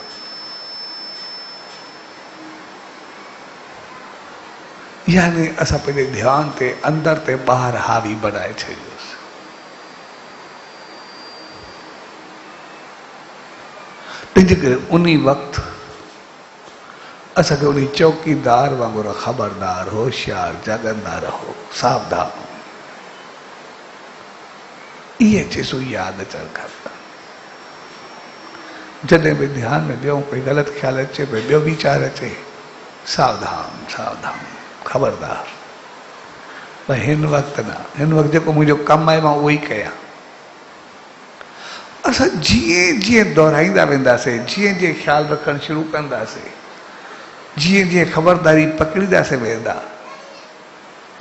यानी असां पंहिंजे ध्यान ते अंदरि ते ॿाहिरि हावी बनाए छॾियोसीं। तंहिंजे करे उन वक़्तु असांखे उन चौकीदार वांगुरु ख़बरदार होशियार जाॻंदा रहो, सावधान। इहे चीज़ूं यादि अचणु खपनि। जॾहिं बि ध्यान में ॿियो कोई ग़लति ख़्यालु अचे पियो, ॿियो वीचार अचे, सावधान सावधान, ख़बरदार। भई हिन वक़्तु न, हिन वक़्तु जेको मुंहिंजो कमु आहे मां उहो ई कयां। असां जीअं जीअं दोहराईंदा वेंदासीं, जीअं जीअं ख़्यालु रखणु शुरू कंदासीं, जीअं जीअं ख़बरदारी पकड़ींदासीं वेंदा,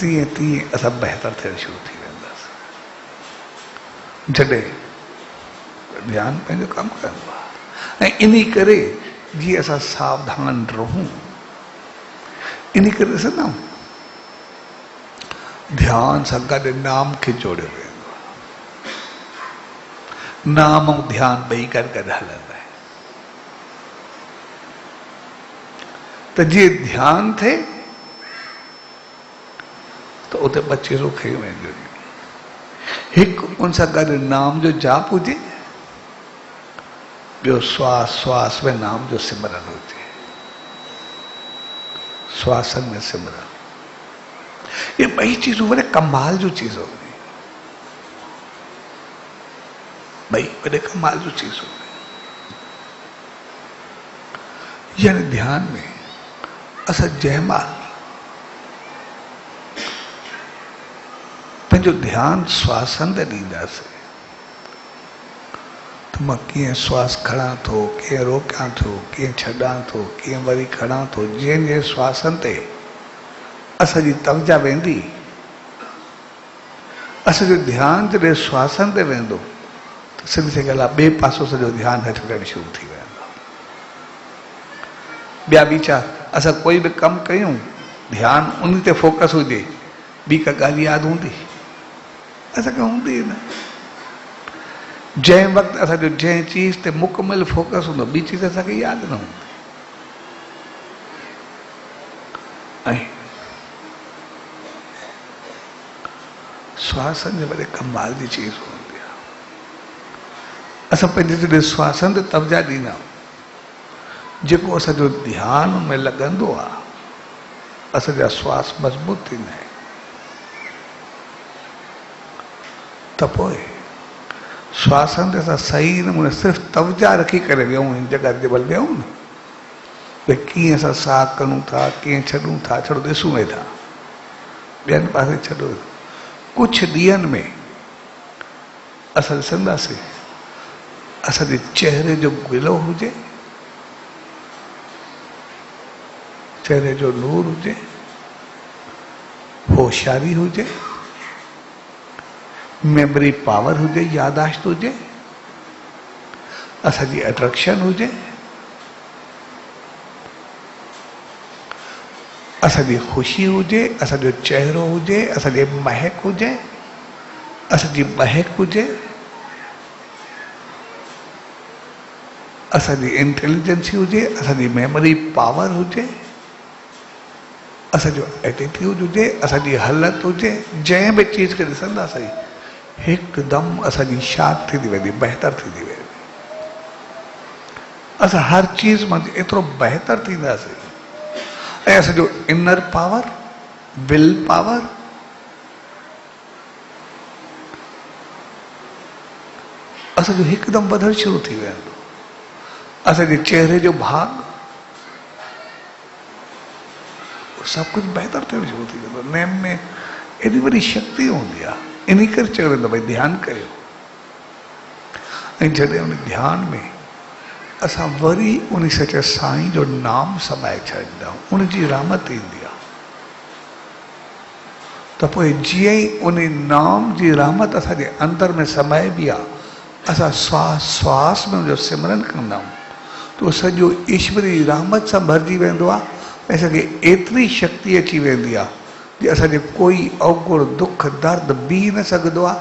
तीअं तीअं असां बहितर थियणु शुरू थी वेंदासीं। जॾहिं ध्यानु पंहिंजो कमु कंदो आहे। ऐं इन करे जीअं असां सावधान रहूं, इन करे ॾिसंदा आहियूं ध्यान सां गॾु नाम खे जोड़ियो वेंदो आहे। नाम ऐं ध्यानु ॿई गॾु गॾु हलंदा आहिनि। त जीअं ध्यानु थिए त उते ॿ चीज़ूं खयूं वेंदियूं आहिनि। हिकु उन सां गॾु नाम जो जाप हुजे, ॿियो श्वास श्वास में नाम जो सिमरन हुजे, श्वासन में सिमरन। ये ॿई चीज़ूं वॾे कमाल जूं चीज़ूं आहिनि। ॿई वॾे कमाल जूं चीज़ूं आहिनि। यानी ध्यान में असां जंहिं महिल पंहिंजो ध्यानु श्वासन ते ॾींदासीं त मां कीअं श्वास खणां थो, कीअं रोकियां थो, कीअं छॾां थो, कीअं वरी खणां थो, जीअं जीअं श्वासन ते असांजी तवजा वेंदी, असांजो ध्यानु जॾहिं श्वासन ते वेंदो त सिधी सी ॻाल्हि आहे ॿिए पासो सॼो ध्यानु हथु करणु शुरू थी वेंदो। ॿिया वीचार असां कोई बि कमु कयूं, ध्यानु उन ते फोकस हुजे, ॿी का ॻाल्हि यादि हूंदी असांखे हूंदी न। जंहिं वक़्तु असांजो जंहिं चीज़ ते मुकमिल फोकस हूंदो, ॿी चीज़ असांखे यादि न हूंदी। ऐं श्वासन जे वॾे कमाल जी चीज़ हूंदी आहे। असां पंहिंजे जॾहिं श्वासन ते तवजा ॾींदा आहियूं, जेको असांजो ध्यानु में लॻंदो आहे, असांजा श्वास मज़बूत थींदा आहिनि। त पोइ श्वासन ते असां सही नमूने सिर्फ़ु तवजा रखी करे वियूं, हिन जॻह ते बल वियूं न, भई कीअं असां साह करूं था, कीअं छॾूं था, छड़ो ॾिसूं वेठा, ॿियनि पासे छॾो। कुझु ॾींहंनि में असां ॾिसंदासीं असांजे चहिरे जो गिलो हुजे, चहिरे जो नूर हुजे, होशियारी हुजे, मेमोरी पावर हुजे, यादाश्त हुजे, असांजी अट्रैक्शन हुजे, असांजी ख़ुशी हुजे, असांजो चहिरो हुजे, असांजी महक हुजे, असांजी महक हुजे, असांजी इंटेलिजेंसी हुजे, असांजी मेमोरी पावर हुजे, असांजो एटीट्यूड हुजे, असांजी हालत हुजे। जंहिं बि चीज़ खे ॾिसंदासीं हिकदमि असांजी शांत थींदी वेंदी, बहितर थींदी वेंदी। असां हर चीज़ मां एतिरो बहितर थींदासीं ऐं असांजो इनर पावर विल पावर, असांजो हिकदम वधण शुरू थी वेंदो। असांजे चेहरे जो भाग सब कुछ बेहतर थियण शुरू थी वेंदो। नेम में एॾी वॾी शक्ति हूंदी आहे, इन करे चयो वेंदो भई ध्यानु कयो। ऐं जॾहिं उन ध्यान में असां वरी उन सचे साईं जो नाम समाए छॾींदा आहियूं, उनजी रहमत ईंदी आहे, त पोइ जीअं ई उन नाम जी रहमत असांजे अंदर में समाइबी आहे, असां श्वास श्वास में उनजो सिमरन कंदा आहियूं, तो सॼो ईश्वरी रहमत सां भरिजी वेंदो आहे। ऐं असांखे एतिरी शक्ति अची वेंदी आहे जे असांजे कोई अवगुण दुख दर्द बीह न सघंदो आहे।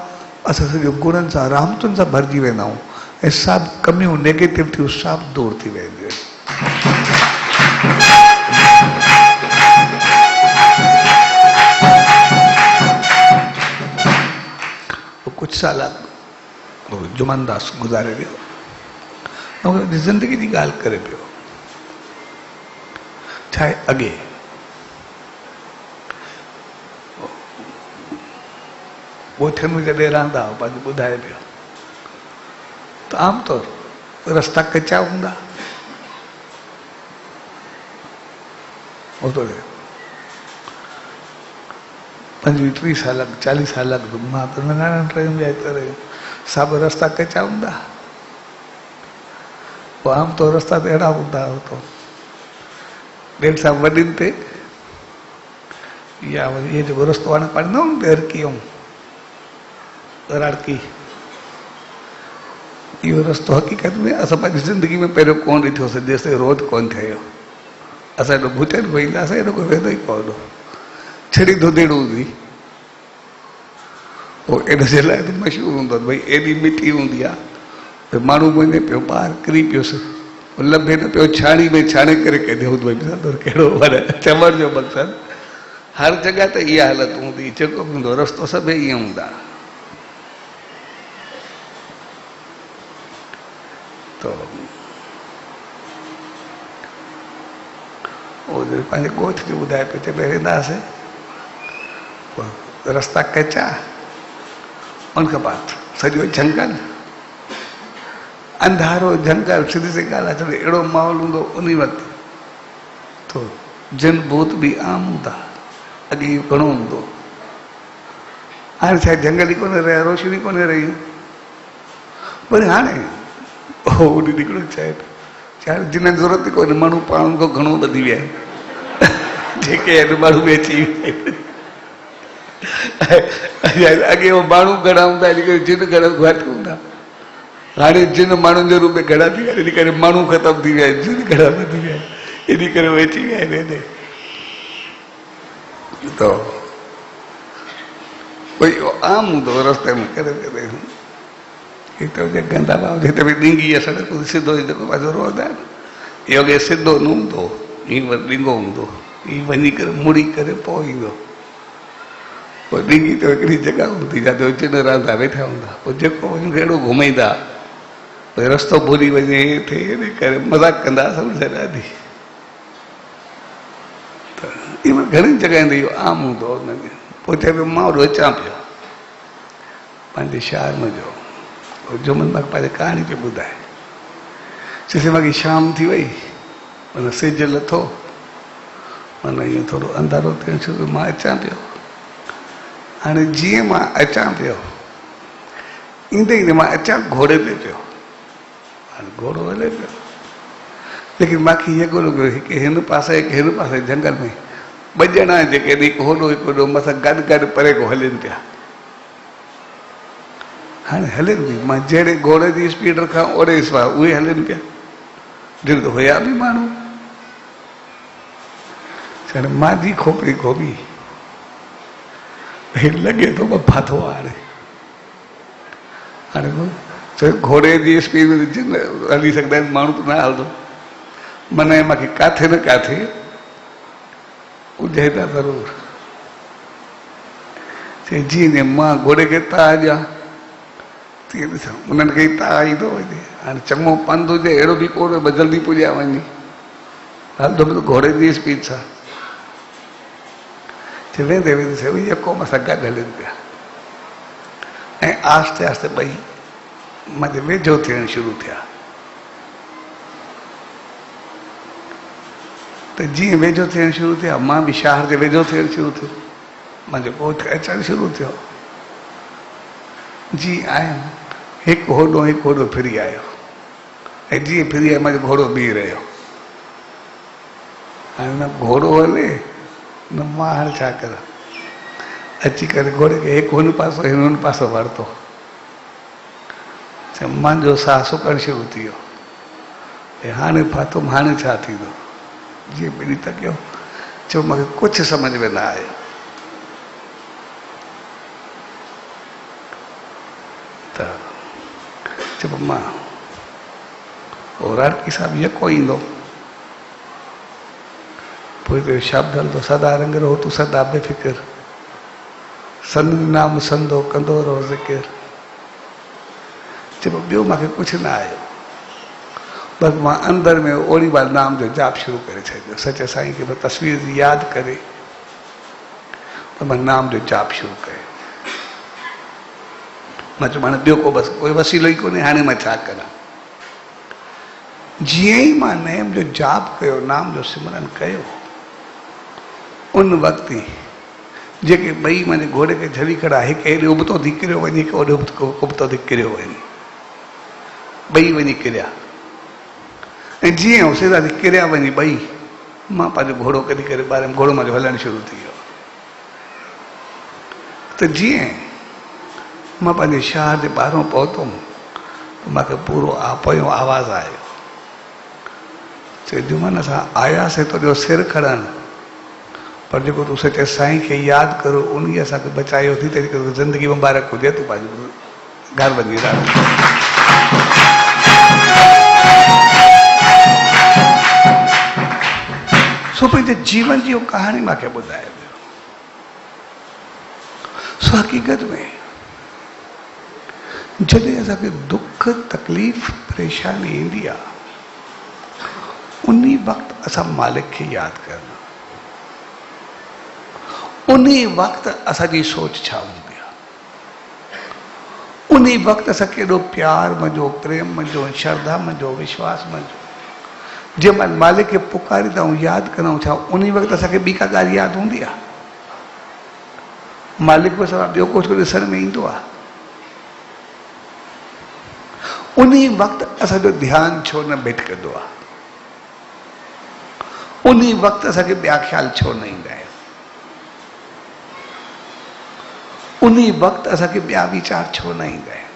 असां सॼो गुणनि सां रहमतुनि सां भरिजी वेंदा आहियूं ऐं सभु कमियूं नेगेटिविटियूं सभु दूर थी वेंदियूं आहिनि। कुझु साल जुमनदास गुज़ारे वियो, ज़िंदगी जी ॻाल्हि करे पियो। छा आहे, अॻे ॻोठनि में जॾहिं रहंदा हुआ, पंहिंजो ॿुधाए पियो, त आमतौर रस्ता कचा हूंदा, ओतिरो 25-30 साल 40 साल मां त नंढाणनि में रहियो, सभु रस्ता कचा हूंदा। पोइ आमतौर रस्ता त अहिड़ा हूंदा हुतो ॾेढ सां वॾिन ते, या वरी इहे जेको रस्तो हाणे पाण न हूंदो हरकी ऐं राड़की, इहो रस्तो हक़ीक़त में असां पंहिंजी ज़िंदगी में पहिरियों कोन ॾिठोसीं जेसिताईं रोड कोन ठहियो। असां हेॾो भुचनि वेहींदासीं, हेॾो कोई वेंदो ई कोन, छिड़ी धुधेड़ हूंदी। पोइ एॾो जे लाइ त मशहूरु हूंदो भई एॾी मिटी हूंदी आहे भई माण्हू वञे पियो ॿाहिरि किरी पियोसि, लभे न पियो, छाणी में छाणे करे कढे भई कहिड़ो पर चवण जो मक़सदु हर जॻह ते इहा हालत हूंदी, जेको बि हूंदो रस्तो सभई ईअं हूंदा। तो पंहिंजे ॻोठ जो ॿुधाए पियो, चए पियो वेंदासीं रस्ता कचा, उनखां बाद सॼो जंगल, अंधारो जंगल, सिधी सी ॻाल्हि आहे, अहिड़ो माहौल हूंदो उन वक़्तु तो जिन भूत बि आम हूंदा। अॻे इहो घणो हूंदो, हाणे छा जंगल ई कोन रहिया, रोशनी कोन रही, पर हाणे होॾे निकिरो चए पियो जिन ज़रूरत ई कोन्हे, माण्हू पाण खां घणो वधी विया आहिनि, जेके आहिनि माण्हू बि अची विया आहिनि। अॻे उहो माण्हू घणा हूंदा, इन करे जिन घणा घटि हूंदा, हाणे जिन माण्हुनि जे रूप में घणा थी विया आहिनि, इन करे माण्हू ख़तमु थी विया आहिनि, जिन घणा वधी विया आहिनि, इन करे उहे अची विया आहिनि हेॾे। तो कोई आम हूंदो रस्ते में करे करे हिते हुजे गंदा भाव, हिते बि ॾींगी आहे सड़क सिधो जेको पासे रोड आहे, इहो अॻे सिधो न हूंदो, हीअं वरी ॾींगो हूंदो, हीअं वञी करे मुड़ी करे पोइ ईंदो। पोइ ॾींगी त हिकिड़ी जॻह हूंदी जिते जिन रहंदा वेठा हूंदा, पोइ जेको वञी अहिड़ो घुमाईंदा भई रस्तो भुली वञे, थिए इन करे मज़ाक कंदा सम्झ ॾाढी। त इहो घणी जॻहियुनि ते इहो आम हूंदो हुनमें। पोइ चए पियो मां होॾो अचां पियो पंहिंजे शहर में जो जुमन मां पंहिंजी कहाणी पियो ॿुधाए, चइसि मां शाम थी वई, माना सिज लथो, माना ईअं थोरो अंधारो थियणु शुरू, मां अचां पियो। हाणे जीअं मां अचां पियो, ईंदे ईंदे मां अचां घोड़े ते पियो, हाणे घोड़ो हले पियो, लेकिन मूंखे इहो ॻोल्हो पियो हिकु हिन पासे हिकु हिन पासे जंगल में ॿ ॼणा जेके हिकु होॾो हिकु होॾो मथां गॾु गॾु परे को हलनि पिया। हाणे हलनि बि, मां जहिड़े घोड़े जी स्पीड रखां ओड़े हिसाब उहे हलनि पिया, ॾिण त हुया बि माण्हू। हाणे मां जी खोपड़ी खोबी, लॻे थो मां फाथो आहे। हाणे घोड़े जी स्पीड में हली सघंदा आहिनि, माण्हू त न हलंदो, माना मूंखे किथे न किथे उॾे था ज़रूरु। चई जीअं मां घोड़े खे ताह ॾियां तीअं ॾिसां उन्हनि खे ई ताह ईंदो वञे। हाणे चङो पंधु हुजे अहिड़ो बि कोन्हे भई जल्दी पुॼिया वञे, हलंदो बि घोड़े जी स्पीड सां। वेंदे वेंदे से ॿई क़ौम सां गॾु हलनि पिया ऐं आहिस्ते आहिस्ते ॿई मुंहिंजे वेझो थियण शुरू थिया। त जीअं वेझो थियण शुरू थिया मां बि शहर जे वेझो थियण शुरू थियो, मुंहिंजो ॻोठ अचणु शुरू थियो। जीअं आयुमि हिकु होॾो फिरी आयो ऐं जीअं फिरी आयो मुंहिंजो घोड़ो बीह रहियो। हाणे न घोड़ो हले न मां हाणे छा करां, अची करे घोड़े खे हिकु हुन पासो हिन हुन पासो वरितो। मुंहिंजो साहु सुकणु शुरू थी वियो, ऐं हाणे फाथुमि हाणे छा थींदो। जीअं ॿिनी तकियो चयो मूंखे कुझु सम्झ में न आयो। त चइबो मां राणकी साहिबु यको ईंदो, पोइ हिते शब्द हलंदो सदा रंग रहो तूं सदा बेफ़िक्र, संद नाम संदो कंदो रहो ज़िक्र। चइबो ॿियो मूंखे कुझु न आयो, बसि मां अंदरि में ओड़ी महिल नाम जो जाप शुरू करे छॾियो। सचे साईं खे तस्वीर जी यादि करे त मां नाम जो जाप शुरू कयो। मां चयो हाणे ॿियो को बसि कोई वसीलो ई कोन्हे, हाणे मां छा करां। जीअं ई मां नेम जो जाप कयो, नाम जो सिमरन कयो, उन वक़्तु ई जेके ॿई मुंहिंजे घोड़े खे झली खड़ा, हिकु हेॾे उबतो थी किरियो वञे, हिकु होॾे उबतो थी किरियो वञे, ॿई वञी किरिया। ऐं जीअं सीधा थी किरिया वञी ॿई, मां पंहिंजो घोड़ो कढी करे ॿाहिरि घोड़ो मुंहिंजो हलणु शुरू थी वियो। त जीअं मां पंहिंजे शहर जे ॿाहिरों पहुतुमि त मूंखे पूरो पोयों आवाज़ु आयो, चए जुमन असां आयासीं तुंहिंजो सिर खणणु, पर जेको तूं सचे साईं खे यादि करो उन असांखे बचायो थी, तंहिंजे करे ज़िंदगी मुबारक हुजे, तूं पंहिंजो घर वञी रह। सो पंहिंजे जीवन जी कहाणी मूंखे ॿुधाए वियो। सो हक़ीक़त में जॾहिं असांखे दुख तकलीफ़ परेशानी ईंदी आहे, उन वक़्तु असां मालिक खे यादि करणु, उन वक़्तु असांजी सोच छा हूंदी आहे, उन वक़्तु असां केॾो प्यार मंझो, प्रेम मंझो, श्रद्धा मंझो, विश्वास मंझो। जंहिं महिल मालिक खे पुकारींदा आहियूं, यादि कंदा आहियूं, छा उन वक़्तु असांखे ॿी का ॻाल्हि यादि हूंदी आहे? मालिक को सवाइ ॿियो कुझु ॾिसण में ईंदो आहे? उन वक़्तु असांजो ध्यानु छो न भिटकंदो आहे? उन वक़्तु असांखे ॿिया ख़्याल छो न ईंदा आहिनि? उन वक़्तु असांखे ॿिया वीचार छो न ईंदा आहिनि?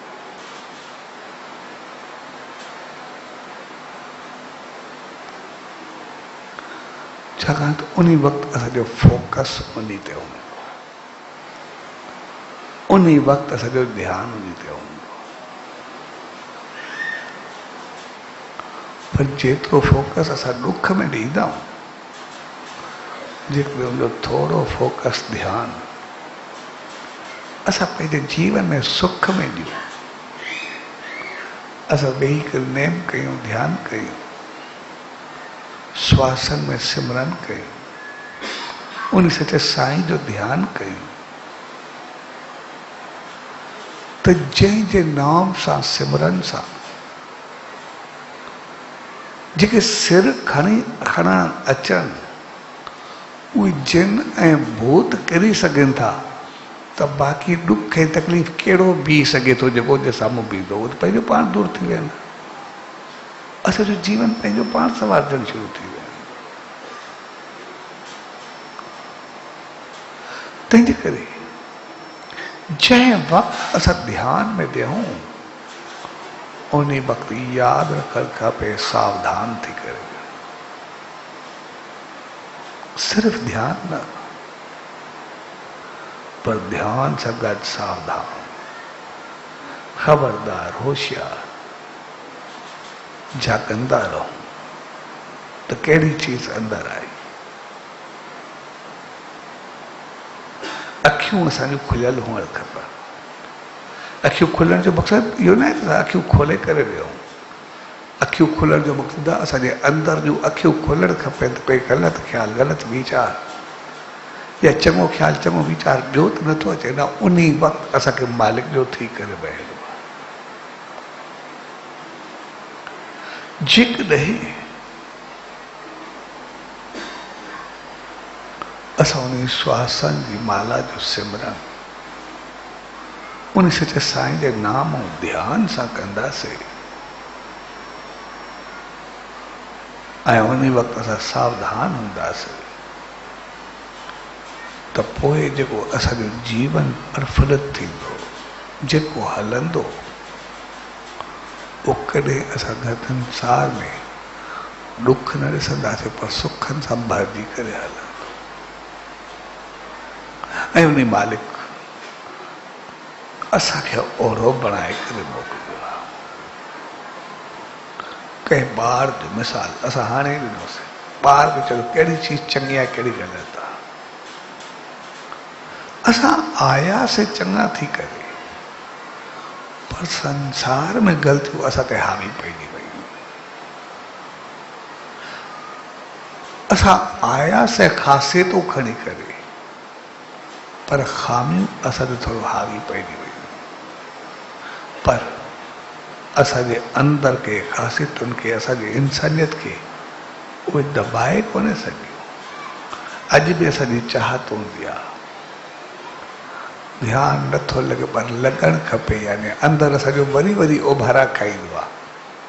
छाकाणि त उन वक़्तु असांजो फोकस उन ते हूंदो, उन वक़्तु असांजो ध्यानु उन ते हूंदो। पर जेतिरो फोकस असां दुख में ॾींदा आहियूं, जेतिरो उनजो थोरो फोकस ध्यानु असां पंहिंजे जीवन में सुख में ॾियूं, असां वेही करे नेम कयूं, ध्यानु कयूं, श्वासन में सिमरन कयूं, उन सचे साईं जो ध्यानु कयूं, त जंहिंजे नाम सां सिमरन सां जेके सिर खणणु अचनि, उहे जिन ऐं भूत किरी सघनि था, त बाक़ी दुख ऐं तकलीफ़ कहिड़ो बीह सघे थो जेको जे साम्हूं बीहंदो, उहो त पंहिंजो पाण दूर थी वेंदा। असांजो जीवन पंहिंजो पाण संवारजणु शुरू थी वियो। तंहिंजे करे जंहिं वक़्तु असां ध्यान में विहूं, उन वक़्तु यादि रखणु खपे सावधान थी करे, सिर्फ़ ध्यान न, पर ध्यान सां गॾु सावधान, ख़बरदार, होशियार, झांकंदा रहो त कहिड़ी चीज़ अंदरि आई। अखियूं असांजूं खुलियल हुअणु खपनि। अखियूं खुलण जो मक़सदु इहो न आहे त अखियूं खोले करे वियूं। अखियूं खुलण जो मक़सदु आहे असांजे अंदरि जूं अखियूं खुलणु खपनि त कोई ग़लति ख़्यालु, ग़लति वीचार या चङो ख्याल चङो वीचार ॿियो त नथो अचे न, उन वक़्तु असांखे मालिक जो थी करे बहिड़ो आहे। जेकॾहिं असां उन श्वासन जी माला जो सिमरन उन सचे साईं जे नाम ऐं ध्यान सां कंदासीं ऐं उन वक़्तु असां सावधान हूंदासीं त पोइ जेको असांजो जीवन प्रफुल्लित थींदो, जेको हलंदो, उहो कॾहिं असां संसार में दुख न ॾिसंदासीं, पर सुखनि सां भरिजी करे हलंदो। ऐं उन मालिक असांखे ओढ़ो बणाए करे मोकिलियो आहे। कंहिं ॿार जो मिसाल असां हाणे ॾिनोसीं, ॿार खे चयो कहिड़ी चीज चङी आहे, कहिड़ी ग़लति आहे। असां आयासीं चङा थी करे, पर संसार में ग़लतियूं असां ते हावी पइजी वयूं। असां आयासीं ख़ासियतूं खणी करे, पर ख़ामियूं असां ते थोरो हावी पइजी वयूं। पर असांजे अंदर के ख़ासियतुनि खे, असांजी इंसानियत खे उहे दबाए कोन सघियूं। अॼु बि असांजी चाहत हूंदी आहे, ध्यानु नथो लॻे पर लॻणु खपे, यानी अंदरि असांजो वरी वरी उभारा खाईंदो आहे,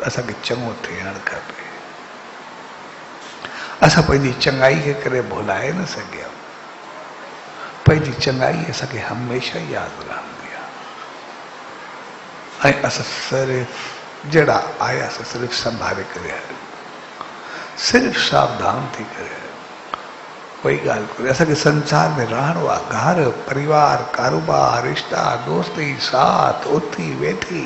असांखे चङो थियणु खपे। असां पंहिंजी चङाई खे करे भुलाए न सघिया। पंहिंजी चङाई असांखे हमेशह यादि रहंदी आहे। ऐं असां सिर्फ़ु जहिड़ा आयासीं सिर्फ़ु संभाले करे हलियो, सिर्फ़ु सावधान थी करे हलियो। कोई ॻाल्हि कोन्हे, असांखे संसार में रहणो आहे। घर परिवार कारोबार रिश्ता दोस्ती साथ उथी वेठी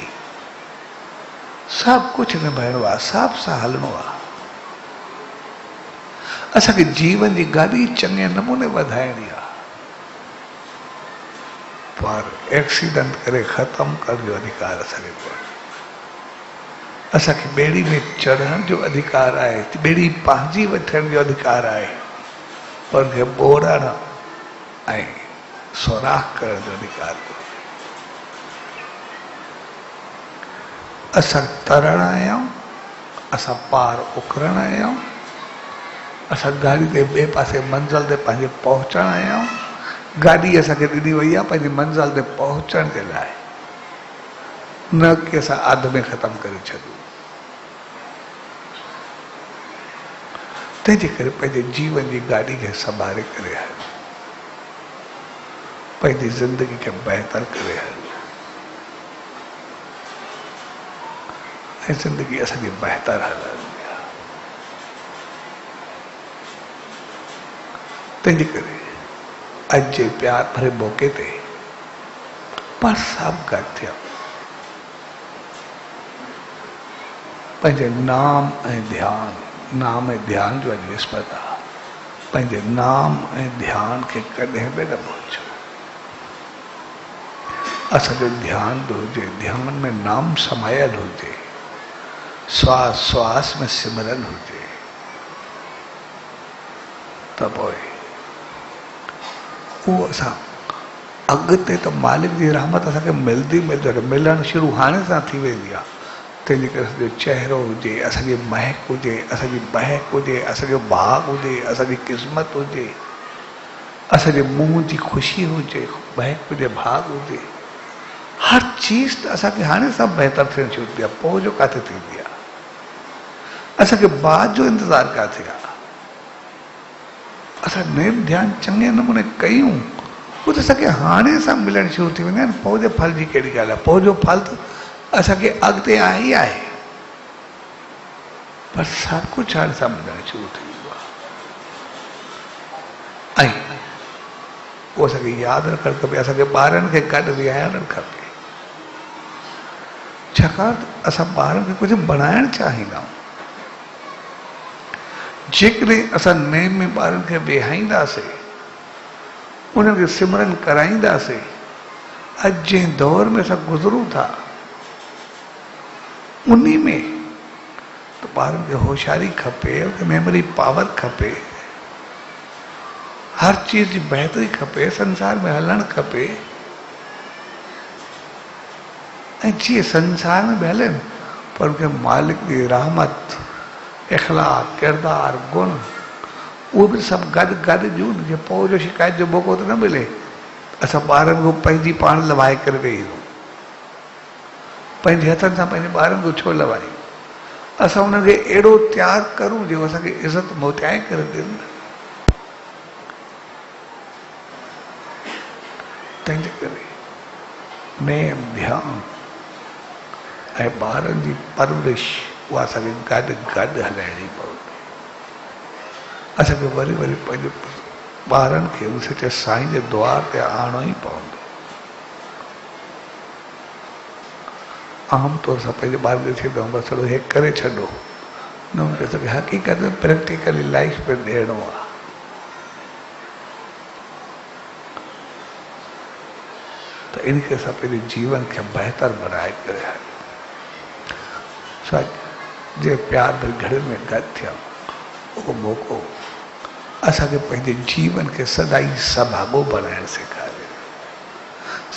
सभु कुझु निभाइणो आहे, सभ सां हलणो आहे। असांखे जीवन जी गाॾी चङे नमूने वधाइणी आहे, पर एक्सीडेंट करे ख़तम करण जो अधिकार असांखे कोन्हे। असांखे ॿेड़ी में चढ़ण जो अधिकार आहे, ॿेड़ी पंहिंजी वठण जो अधिकार आहे, पर उनखे ॿोड़ण ऐं सोराख करण जो अधिकार कोन्हे। असां तरण आहियूं, असां पार उकरण आहियूं, असां गाॾी ते ॿिए पासे मंज़िल ते पंहिंजे पहुचण आहियूं। गाॾी असांखे ॾिनी वई आहे पंहिंजी मंज़िल ते पहुचण जे लाइ, न कि असां अध में ख़तम करे छॾूं। तंहिंजे करे पंहिंजे जीवन जी गाॾी खे संभाले करे हल, पंहिंजी ज़िंदगी खे बहितर करे हल, ऐं ज़िंदगी असांजी बहितर हलंदी आहे। तंहिंजे करे अॼु जे प्यार भरे मौक़े ते पाण सभु गॾु थिया पंहिंजे नाम ऐं ध्यान जो अॼु विस्पति आहे। पंहिंजे नाम ऐं ध्यान खे कॾहिं बि न भुलिजो। असांजो ध्यानु बि हुजे, ध्यान में नाम समायल हुजे, श्वास श्वास में सिमरन हुजे, त पोइ उहो असां अॻिते त मालिक जी रहमत असांखे मिलंदी मिलणु शुरू हाणे सां थी वेंदी आहे। तंहिंजे करे असांजो चहिरो हुजे, असांजी महक हुजे, असांजी बहक हुजे, असांजो भाग हुजे, असांजी क़िस्मत हुजे, असांजे मुंहं जी ख़ुशी हुजे, महक हुजे, भाग हुजे, हर चीज़ त असांखे हाणे सां बहितर थियणु शुरू थी आहे। पोइ जो किथे थींदी आहे, असांखे बाद जो इंतज़ारु किथे आहे। असां नेम ध्यानु चङे नमूने कयूं, उहो त असांखे हाणे सां मिलणु शुरू थी वेंदा आहिनि। पोइ जे फल जी कहिड़ी ॻाल्हि आहे, पोइ जो फल त असांखे अॻिते आहे ई आहे, पर सभु कुझु हाणे सां मिलणु शुरू थी वेंदो आहे। ऐं उहो असांखे यादि रखणु खपे, असांखे ॿारनि खे गॾु विहारणु खपे, छाकाणि त असां ॿारनि खे कुझु बणाइणु चाहींदा आहियूं। जेकॾहिं असां नेम में ॿारनि खे विहाईंदासीं, उन्हनि खे सिमरन कराईंदासीं, अॼु जंहिं दौर में असां गुज़रूं था उन्ही में त ॿारनि खे होशियारी खपे, मेमोरी पावर खपे, हर चीज जी बहितरी खपे, संसार में हलणु खपे। ऐं जीअं संसार में बि हलनि पर उनखे मालिक जी रहमत, इख़लाक़, किरदार, गुण उहे बि सभु गॾु गॾु ॾियूं न। जीअं पोइ जो शिकायत जो मौक़ो त न मिले। असां ॿारनि खां पंहिंजी पाण लवाए करे वेही रहूं, पंहिंजे हथनि सां पंहिंजे ॿारनि को छो लवायूं? असां उन्हनि खे अहिड़ो तयारु करूं जो असांखे इज़त मोटाए करे ॾियनि। तंहिंजे करे नेम ध्यानु ऐं ॿारनि जी परवरिश उहा असांखे गॾु गॾु हलाइणी पवंदी। असांखे वरी वरी पंहिंजे ॿारनि खे उन सचे साईं जे द्वार ते आणो ई पवंदो। आमतौर सां पंहिंजे ॿारनि खे चवंदो बसि थोरो हे करे छॾो, न हुनखे असांखे हक़ीक़त में प्रैक्टिकली लाइफ में ॾियणो आहे। त इनखे असां पंहिंजे जीवन खे बहितर बनाए करे हलियूं। जे प्यार भई घड़ियुनि में गॾु थिया उहो मौक़ो असांखे पंहिंजे जीवन खे सदाई सभाॻो बनाइणु सेखारे,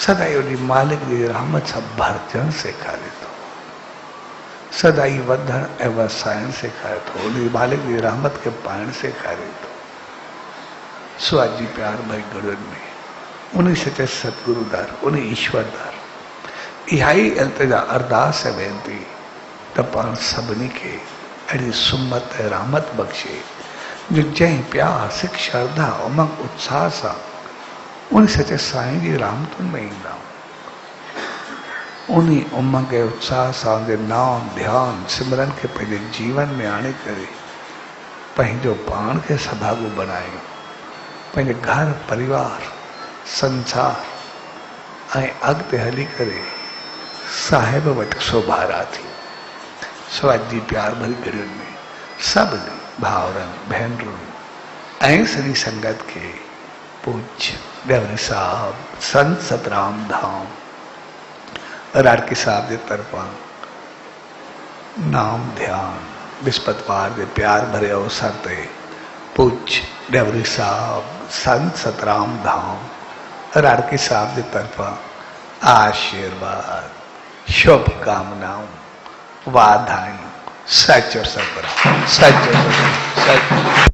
सदाई उन मालिक जी रहमत सां भरजणु सेखारे थो, सदाई वधणु ऐं वसाइणु सेखारे थो, उन मालिक जी रहमत खे पाइणु सेखारे थो। सो अॼु जी प्यार भई घड़ियुनि में उन सचे सतगुरु दर, उन ईश्वर दर इहा ई इल्तिजा, अरदास ऐं वेनती त पाण सभिनी खे अहिड़ी सुमत ऐं रहमत बख़्शे जो जंहिं प्यार, सिक, श्रद्धा, उमंग, उत्साह सां उन सचे साईं जी रहमतुनि में ईंदा, उन उमंग ऐं उत्साह सां उनजे नाम, ध्यानु, सिमरन खे पंहिंजे जीवन में आणे करे पंहिंजो पाण खे सभाॻो बनायूं, पंहिंजे घर परिवार, संसार ऐं अॻिते हली करे साहिब वटि सोभारा थी। सो अॼु जी प्यार भरी घड़ियुनि में सभिनी भाउरनि, भेनरुनि ऐं सॼी संगत खे पूज्य ॾेवरी साहिब संत सतराम धाम राड़की साहिब जे तरफ़ां नाम ध्यान विस्पतवार जे प्यार भरे अवसर ते पूज्य ॾेवरी साहिब संत सतराम धाम राड़की साहिब जे तरफ़ां आशीर्वाद, शुभकामनाऊं, वाधायूं। सचो सतराम, सचो सतराम, सचो।